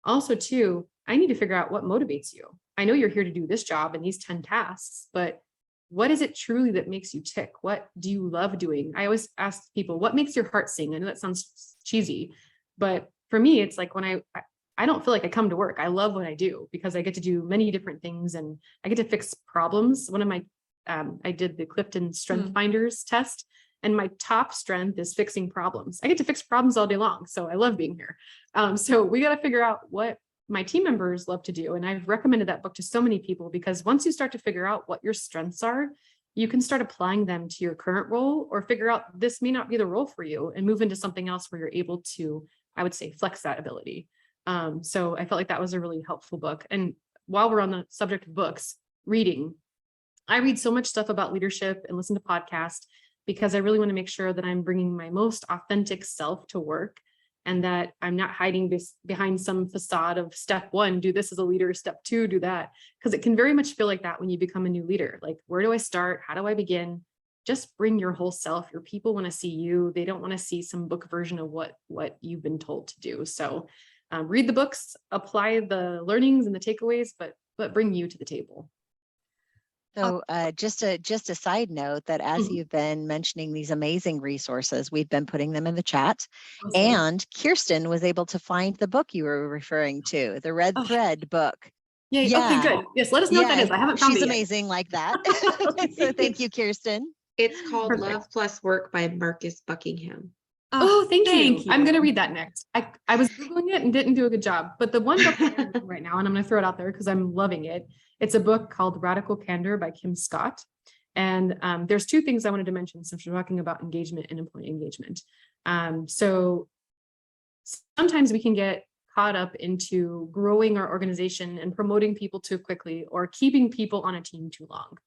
Also too, I need to figure out what motivates you. I know you're here to do this job and these 10 tasks, but what is it truly that makes you tick? What do you love doing? I always ask people, what makes your heart sing? I know that sounds cheesy, but for me, it's like when I don't feel like I come to work. I love what I do because I get to do many different things and I get to fix problems. One of my, I did the Clifton Strength Finders test, and my top strength is fixing problems. I get to fix problems all day long. So I love being here. So we got to figure out what my team members love to do. And I've recommended that book to so many people, because once you start to figure out what your strengths are, you can start applying them to your current role, or figure out this may not be the role for you and move into something else where you're able to, I would say, flex that ability. So I felt like that was a really helpful book. And while we're on the subject of books, reading, I read so much stuff about leadership and listen to podcasts because I really want to make sure that I'm bringing my most authentic self to work, and that I'm not hiding behind some facade of step one, do this as a leader, step two, do that. Because it can very much feel like that when you become a new leader. Like, where do I start? How do I begin? Just bring your whole self. Your people want to see you. They don't want to see some book version of what you've been told to do. So read the books, apply the learnings and the takeaways, but bring you to the table. So just a side note that as you've been mentioning these amazing resources, we've been putting them in the chat. Awesome. And Kirsten was able to find the book you were referring to, the Red Thread book. Yay. Okay, good. Yes, let us know what that is. I haven't found it She's yet. amazing like that. So thank you, Kirsten. It's called Perfect. Love Plus Work by Marcus Buckingham. Oh, thank you. I'm going to you. read that next. I was Googling it and didn't do a good job, but the one book I'm reading right now, and I'm going to throw it out there because I'm loving it. It's a book called Radical Candor by Kim Scott. And there's two things I wanted to mention since we're talking about engagement and employee engagement. So sometimes we can get caught up into growing our organization and promoting people too quickly or keeping people on a team too long.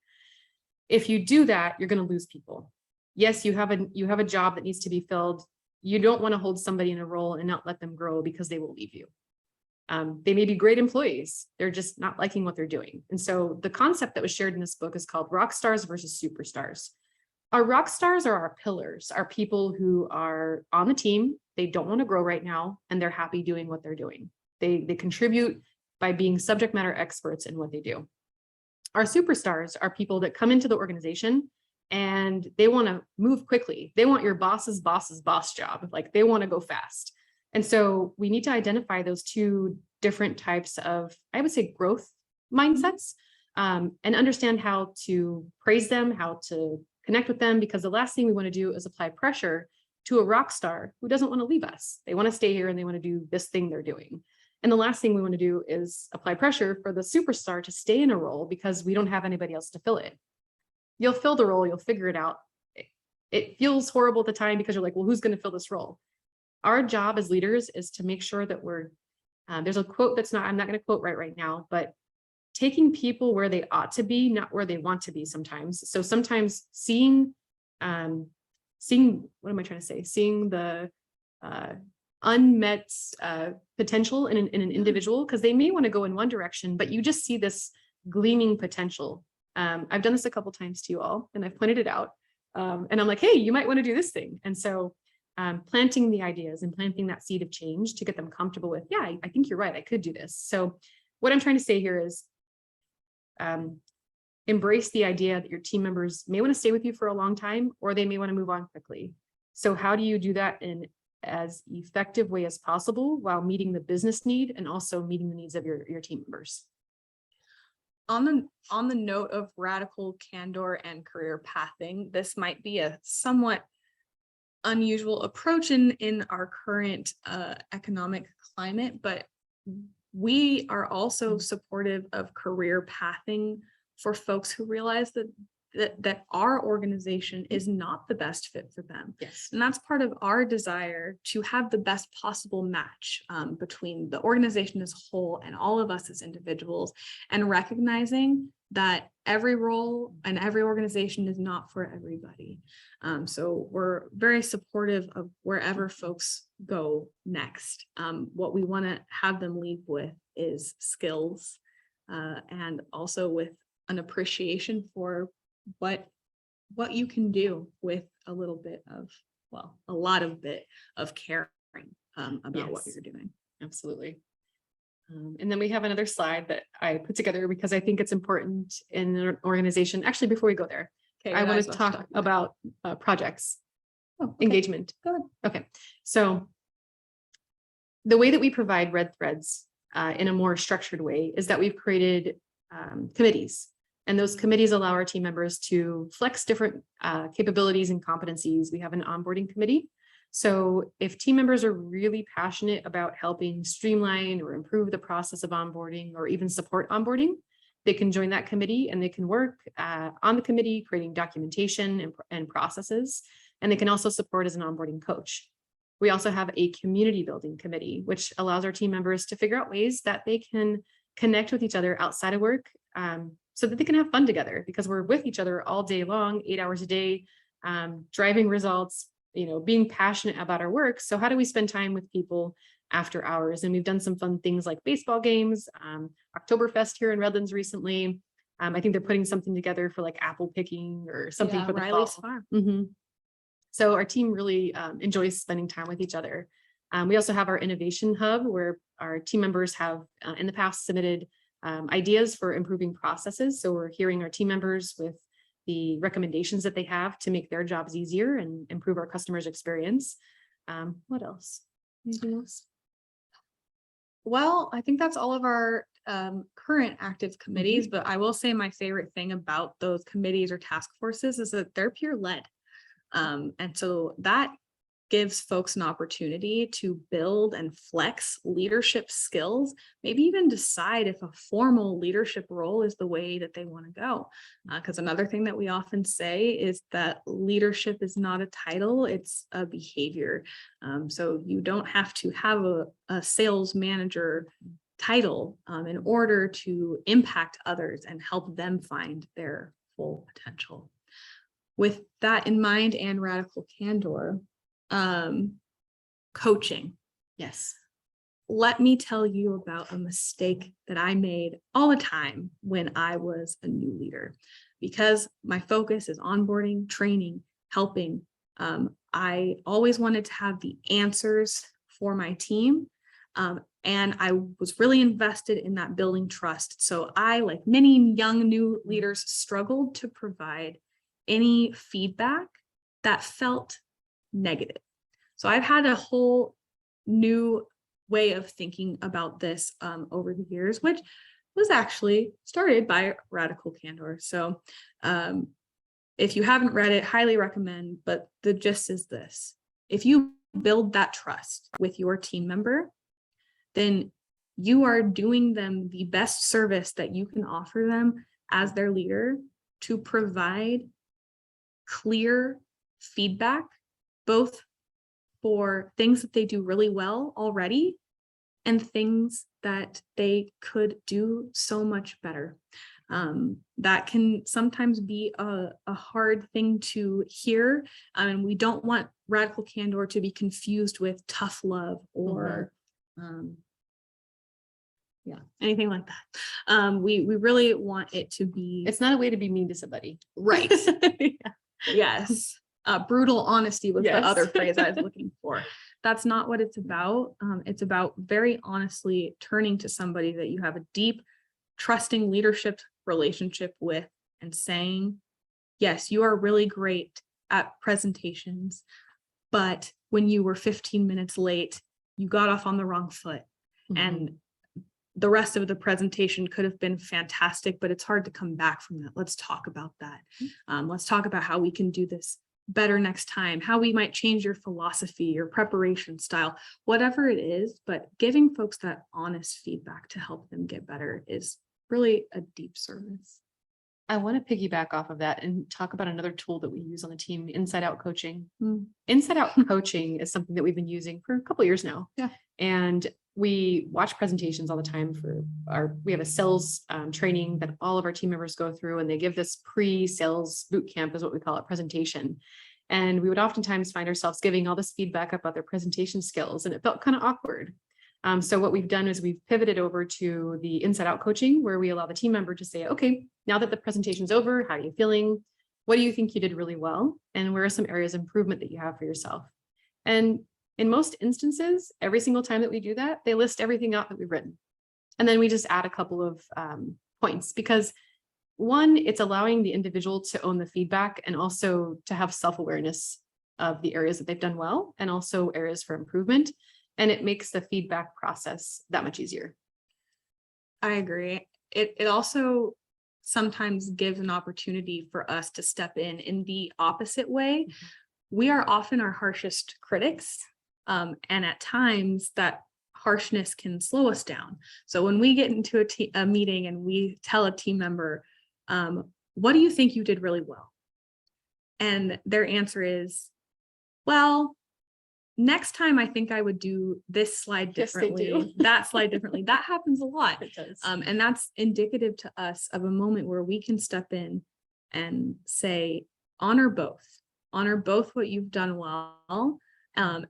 If you do that, you're going to lose people. Yes, you have a job that needs to be filled. You don't want to hold somebody in a role and not let them grow because they will leave you. They may be great employees. They're just not liking what they're doing. And so the concept that was shared in this book is called rock stars versus superstars. Our rock stars are our pillars, are people who are on the team. They don't want to grow right now, and they're happy doing what they're doing. They contribute by being subject matter experts in what they do. Our superstars are people that come into the organization and they want to move quickly. They want your boss's boss job. Like they want to go fast. And so we need to identify those two different types of, I would say, growth mindsets, and understand how to praise them, how to connect with them, because the last thing we want to do is apply pressure to a rock star who doesn't want to leave us. They want to stay here and they want to do this thing they're doing. And the last thing we want to do is apply pressure for the superstar to stay in a role because we don't have anybody else to fill it. You'll fill the role, you'll figure it out. It feels horrible at the time because you're like, well, who's going to fill this role? Our job as leaders is to make sure that we're, there's a quote I'm not going to quote right now, but taking people where they ought to be, not where they want to be sometimes. So sometimes seeing, what am I trying to say? Seeing the unmet potential in an individual, because they may want to go in one direction, but you just see this gleaming potential. I've done this a couple times to you all, and I've pointed it out. And I'm like, hey, you might want to do this thing. And so planting the ideas and planting that seed of change to get them comfortable with, yeah, I think you're right, I could do this. So what I'm trying to say here is embrace the idea that your team members may want to stay with you for a long time, or they may want to move on quickly. So how do you do that in as effective way as possible while meeting the business need and also meeting the needs of your team members? On the note of radical candor and career pathing, this might be a somewhat unusual approach in our current economic climate, but we are also supportive of career pathing for folks who realize that our organization is not the best fit for them. Yes. And that's part of our desire to have the best possible match between the organization as a whole and all of us as individuals, and recognizing that every role and every organization is not for everybody. So we're very supportive of wherever folks go next. What we want to have them leave with is skills and also with an appreciation for what you can do with a little bit of, well, a lot of bit of caring about what you're doing. Absolutely. And then we have another slide that I put together because I think it's important in an organization. Actually, before we go there, Okay, I want to talk about projects, engagement. Go ahead. Okay, so the way that we provide red threads in a more structured way is that we've created committees. And those committees allow our team members to flex different capabilities and competencies. We have an onboarding committee. So if team members are really passionate about helping streamline or improve the process of onboarding or even support onboarding, they can join that committee and they can work on the committee, creating documentation and processes. And they can also support as an onboarding coach. We also have a community building committee, which allows our team members to figure out ways that they can connect with each other outside of work so that they can have fun together, because we're with each other all day long, 8 hours a day, driving results, being passionate about our work. So how do we spend time with people after hours? And we've done some fun things like baseball games, Oktoberfest here in Redlands recently. I think they're putting something together for like apple picking or something for the Riley's fall. Farm. Mm-hmm. So our team really enjoys spending time with each other. We also have our innovation hub where our team members have in the past submitted ideas for improving processes. So we're hearing our team members with the recommendations that they have to make their jobs easier and improve our customers' experience. What else? Anything else? Well, I think that's all of our current active committees, but I will say my favorite thing about those committees or task forces is that they're peer led. And so that gives folks an opportunity to build and flex leadership skills, maybe even decide if a formal leadership role is the way that they want to go. Because another thing that we often say is that leadership is not a title, it's a behavior. So you don't have to have a sales manager title in order to impact others and help them find their full potential. With that in mind and radical candor, coaching. Yes. Let me tell you about a mistake that I made all the time when I was a new leader. Because my focus is onboarding, training, helping. I always wanted to have the answers for my team. And I was really invested in that building trust. So I, like many young new leaders, struggled to provide any feedback that felt negative. So I've had a whole new way of thinking about this over the years, which was actually started by Radical Candor. So if you haven't read it, highly recommend, but the gist is this: if you build that trust with your team member, then you are doing them the best service that you can offer them as their leader, to provide clear feedback, both for things that they do really well already and things that they could do so much better. That can sometimes be a hard thing to hear. And we don't want radical candor to be confused with tough love or anything like that. We really want it to be. It's not a way to be mean to somebody. Right. Yes. Brutal honesty was the other phrase I was looking for. That's not what it's about. It's about very honestly turning to somebody that you have a deep, trusting leadership relationship with and saying, yes, you are really great at presentations, but when you were 15 minutes late, you got off on the wrong foot. And the rest of the presentation could have been fantastic, but it's hard to come back from that. Let's talk about that. Let's talk about how we can do this better next time, how we might change your philosophy, your preparation style, whatever it is. But giving folks that honest feedback to help them get better is really a deep service. I want to piggyback off of that and talk about another tool that we use on the team, inside out coaching. Inside out coaching is something that we've been using for a couple of years now. Yeah. And we watch presentations all the time we have a sales training that all of our team members go through, and they give this pre-sales boot camp is what we call it, presentation. And we would oftentimes find ourselves giving all this feedback about their presentation skills, and it felt kind of awkward. So what we've done is we've pivoted over to the inside out coaching, where we allow the team member to say, okay, now that the presentation's over, how are you feeling? What do you think you did really well? And where are some areas of improvement that you have for yourself? And in most instances, every single time that we do that, they list everything out that we've written. And then we just add a couple of points, because one, it's allowing the individual to own the feedback and also to have self-awareness of the areas that they've done well and also areas for improvement. And it makes the feedback process that much easier. I agree. It also sometimes gives an opportunity for us to step in the opposite way. We are often our harshest critics. And at times that harshness can slow us down. So when we get into a meeting and we tell a team member, what do you think you did really well? And their answer is, well, next time I think I would do this slide differently, that slide differently. That happens a lot. It does. And that's indicative to us of a moment where we can step in and say, honor both what you've done well,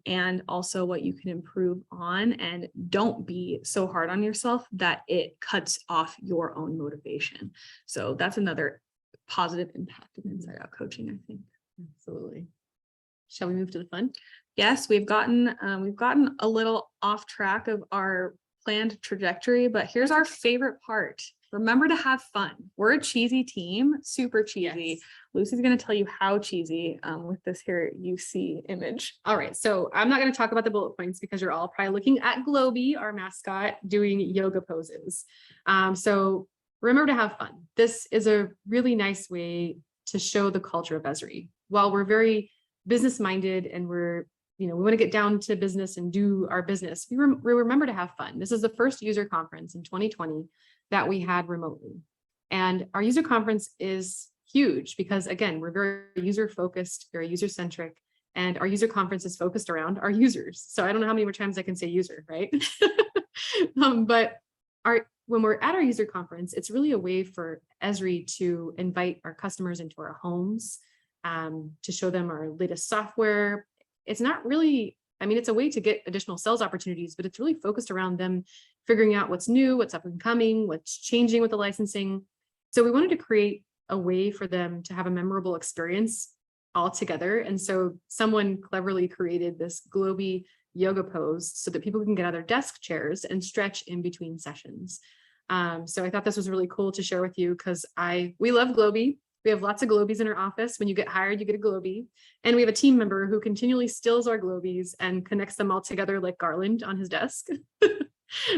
and also what you can improve on, and don't be so hard on yourself that it cuts off your own motivation. So that's another positive impact of inside out coaching, I think. Absolutely. Shall we move to the fun? Yes, we've gotten a little off track of our planned trajectory, but here's our favorite part. Remember to have fun. We're a cheesy team, super cheesy. Yes. Lucy's going to tell you how cheesy with this here UC image. All right. So I'm not going to talk about the bullet points because you're all probably looking at Globy, our mascot, doing yoga poses. So remember to have fun. This is a really nice way to show the culture of ESRI. While we're very business minded and we're we want to get down to business and do our business, we remember to have fun. This is the first user conference in 2020 that we had remotely. And our user conference is huge because, again, we're very user focused, very user centric, and our user conference is focused around our users. So I don't know how many more times I can say user, right? But when we're at our user conference, it's really a way for ESRI to invite our customers into our homes, to show them our latest software. It's not really, it's a way to get additional sales opportunities, but it's really focused around them figuring out what's new, what's up and coming, what's changing with the licensing. So we wanted to create a way for them to have a memorable experience all together. And so someone cleverly created this globy yoga pose so that people can get out of their desk chairs and stretch in between sessions. So I thought this was really cool to share with you because we love globy. We have lots of globies in our office. When you get hired, you get a globy. And we have a team member who continually steals our globies and connects them all together like garland on his desk.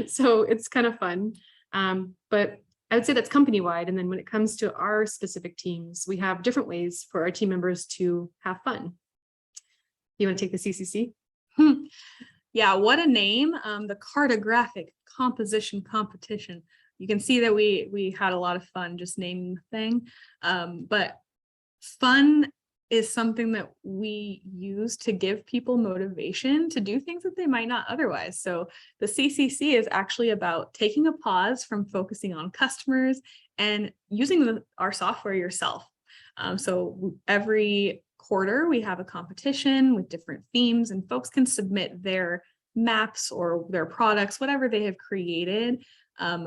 So it's kind of fun. But I would say that's company-wide. And then when it comes to our specific teams, we have different ways for our team members to have fun. You want to take the CCC? Yeah, what a name. The cartographic composition competition. You can see that we had a lot of fun just naming the thing. But fun is something that we use to give people motivation to do things that they might not otherwise. So the CCC is actually about taking a pause from focusing on customers and using our software yourself. So every quarter we have a competition with different themes, and folks can submit their maps or their products, whatever they have created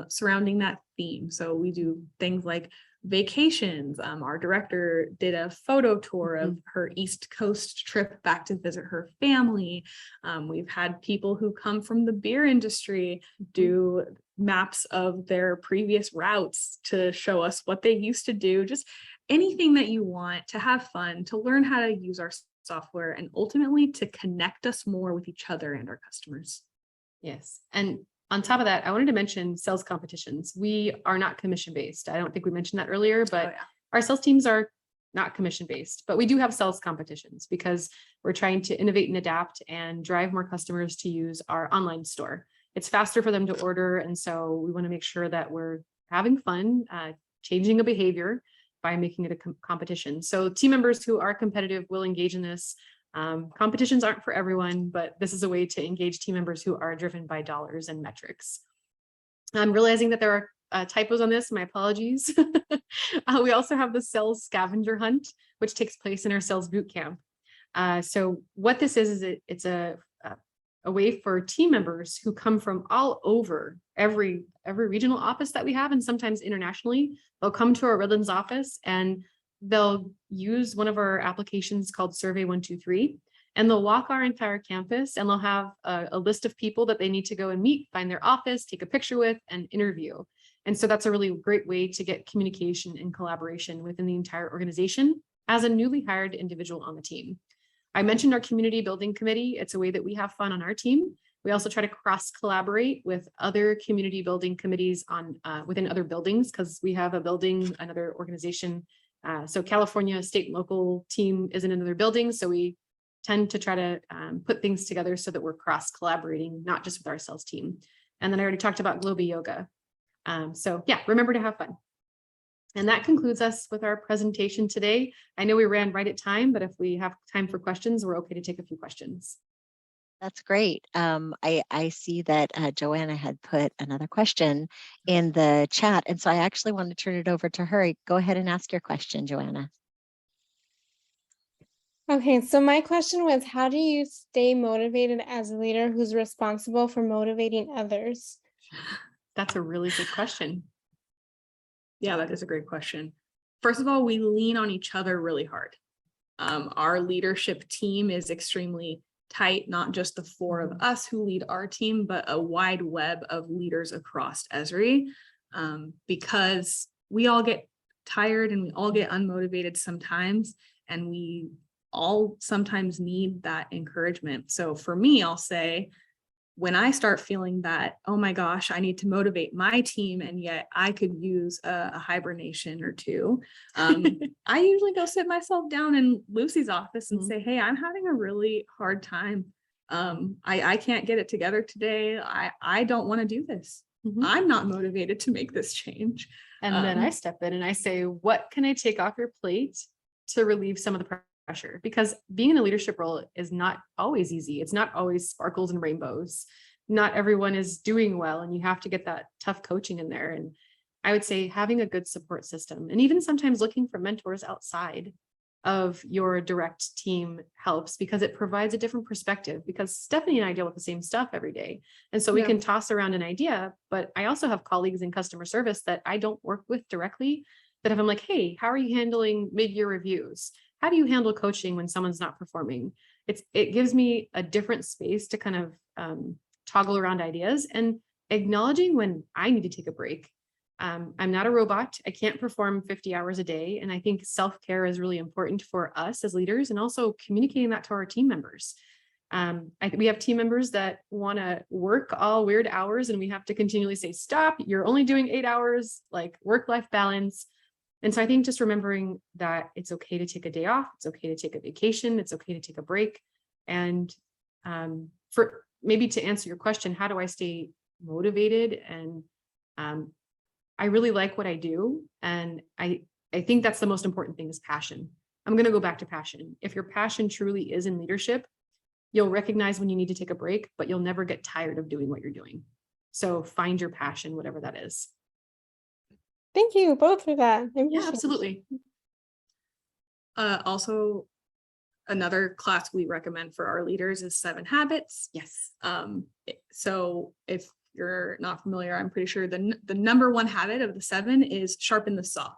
surrounding that theme. So we do things like vacations. Our director did a photo tour of her East Coast trip back to visit her family. We've had people who come from the beer industry do maps of their previous routes to show us what they used to do. Just anything that you want to have fun, to learn how to use our software, and ultimately to connect us more with each other and our customers. Yes. And on top of that, I wanted to mention sales competitions. We are not commission-based. I don't think we mentioned that earlier, but our sales teams are not commission-based, but we do have sales competitions because we're trying to innovate and adapt and drive more customers to use our online store. It's faster for them to order. And so we want to make sure that we're having fun, changing a behavior by making it a competition. So team members who are competitive will engage in this. Competitions aren't for everyone, but this is a way to engage team members who are driven by dollars and metrics. I'm realizing that there are typos on this, my apologies. We also have the sales scavenger hunt, which takes place in our sales boot camp. So what this is it's a way for team members who come from all over every regional office that we have, and sometimes internationally. They'll come to our Redlands office and they'll use one of our applications called Survey 123, and they'll walk our entire campus, and they'll have a list of people that they need to go and meet, find their office, take a picture with, and interview. And so that's a really great way to get communication and collaboration within the entire organization as a newly hired individual on the team. I mentioned our community building committee. It's a way that we have fun on our team. We also try to cross collaborate with other community building committees on within other buildings, because we have a building, another organization. So California state and local team is in another building. So we tend to try to put things together so that we're cross collaborating, not just with our sales team. And then I already talked about Globy Yoga. So yeah, remember to have fun. And that concludes us with our presentation today. I know we ran right at time, but if we have time for questions, we're okay to take a few questions. That's great. I see that Joanna had put another question in the chat, and so I actually want to turn it over to her. Go ahead and ask your question, Joanna. Okay, so my question was, how do you stay motivated as a leader who's responsible for motivating others? That's a really good question. Yeah, that is a great question. First of all, we lean on each other really hard. Our leadership team is extremely tight, not just the four of us who lead our team, but a wide web of leaders across ESRI, because we all get tired and we all get unmotivated sometimes, and we all sometimes need that encouragement. So for me, I'll say, when I start feeling that, oh my gosh, I need to motivate my team, and yet I could use a hibernation or two, I usually go sit myself down in Lucy's office and Mhm. say, hey, I'm having a really hard time. I can't get it together today. I don't want to do this. Mhm. I'm not motivated to make this change. And then I step in and I say, what can I take off your plate to relieve some of the pressure? Because being in a leadership role is not always easy. It's not always sparkles and rainbows. Not everyone is doing well, and you have to get that tough coaching in there. And I would say having a good support system, and even sometimes looking for mentors outside of your direct team helps, because it provides a different perspective. Because Stephanie and I deal with the same stuff every day. And so we Yeah. can toss around an idea, but I also have colleagues in customer service that I don't work with directly, that if I'm like, hey, how are you handling mid-year reviews? How do you handle coaching when someone's not performing? It gives me a different space to kind of toggle around ideas and acknowledging when I need to take a break. I'm not a robot. I can't perform 50 hours a day. And I think self-care is really important for us as leaders, and also communicating that to our team members. We have team members that want to work all weird hours, and we have to continually say, stop, you're only doing 8 hours, like work-life balance. And so I think just remembering that it's okay to take a day off, it's okay to take a vacation, it's okay to take a break. And for maybe to answer your question, how do I stay motivated? And I really like what I do. And I think that's the most important thing, is passion. I'm going to go back to passion. If your passion truly is in leadership, you'll recognize when you need to take a break, but you'll never get tired of doing what you're doing. So find your passion, whatever that is. Thank you both for that. I Yeah, appreciate it. absolutely. Also, another class we recommend for our leaders is 7 Habits. Yes. So if you're not familiar, I'm pretty sure the number one habit of the 7 is sharpen the saw.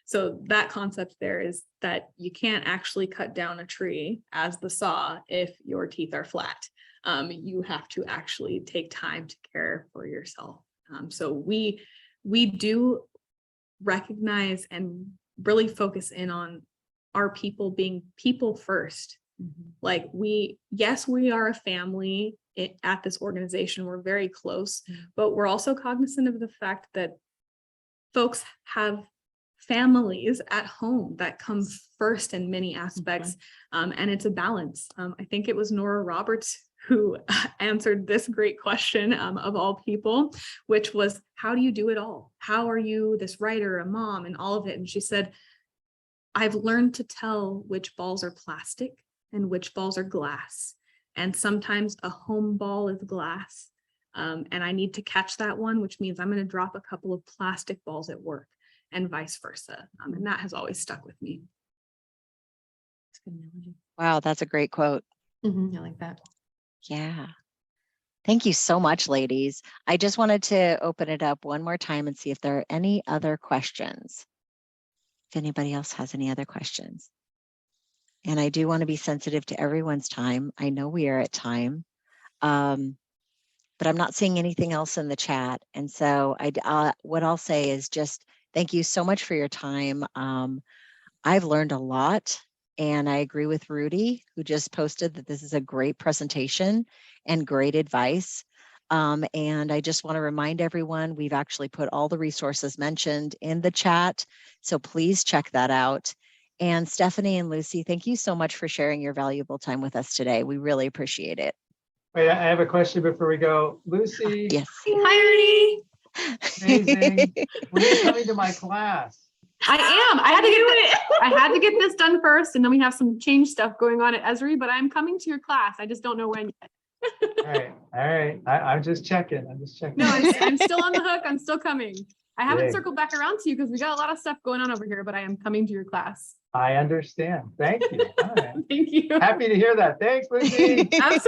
So that concept there is that you can't actually cut down a tree as the saw if your teeth are flat. You have to actually take time to care for yourself. So we do recognize and really focus in on our people being people first. Like yes, we are a family at this organization. We're very close, but we're also cognizant of the fact that folks have families at home that come first in many aspects. And it's a balance. I think it was Nora Roberts who answered this great question of all people, which was, how do you do it all? How are you this writer, a mom, and all of it? And she said, I've learned to tell which balls are plastic and which balls are glass. And sometimes a home ball is glass. And I need to catch that one, which means I'm going to drop a couple of plastic balls at work, and vice versa. And that has always stuck with me. That's a good analogy. Wow, that's a great quote. I like that. Yeah. Thank you so much, ladies. I just wanted to open it up one more time and see if there are any other questions. If anybody else has any other questions. And I do want to be sensitive to everyone's time. I know we are at time, but I'm not seeing anything else in the chat. And so what I'll say is just thank you so much for your time. I've learned a lot, and I agree with Rudy, who just posted that this is a great presentation and great advice. And I just want to remind everyone, we've actually put all the resources mentioned in the chat, so please check that out. And Stephanie and Lucy, thank you so much for sharing your valuable time with us today. We really appreciate it. Wait, I have a question before we go. Lucy, Yes. Hi, Ernie. amazing. When are you coming to my class? I am. I had to get this done first, and then we have some change stuff going on at ESRI, but I'm coming to your class. I just don't know when yet. All right. I'm just checking. No, I'm still on the hook. I'm still coming. I haven't Yay. circled back around to you because we got a lot of stuff going on over here, but I am coming to your class. I understand. Thank you. All right. Thank you. Happy to hear that. Thanks, Lucy. Absolutely.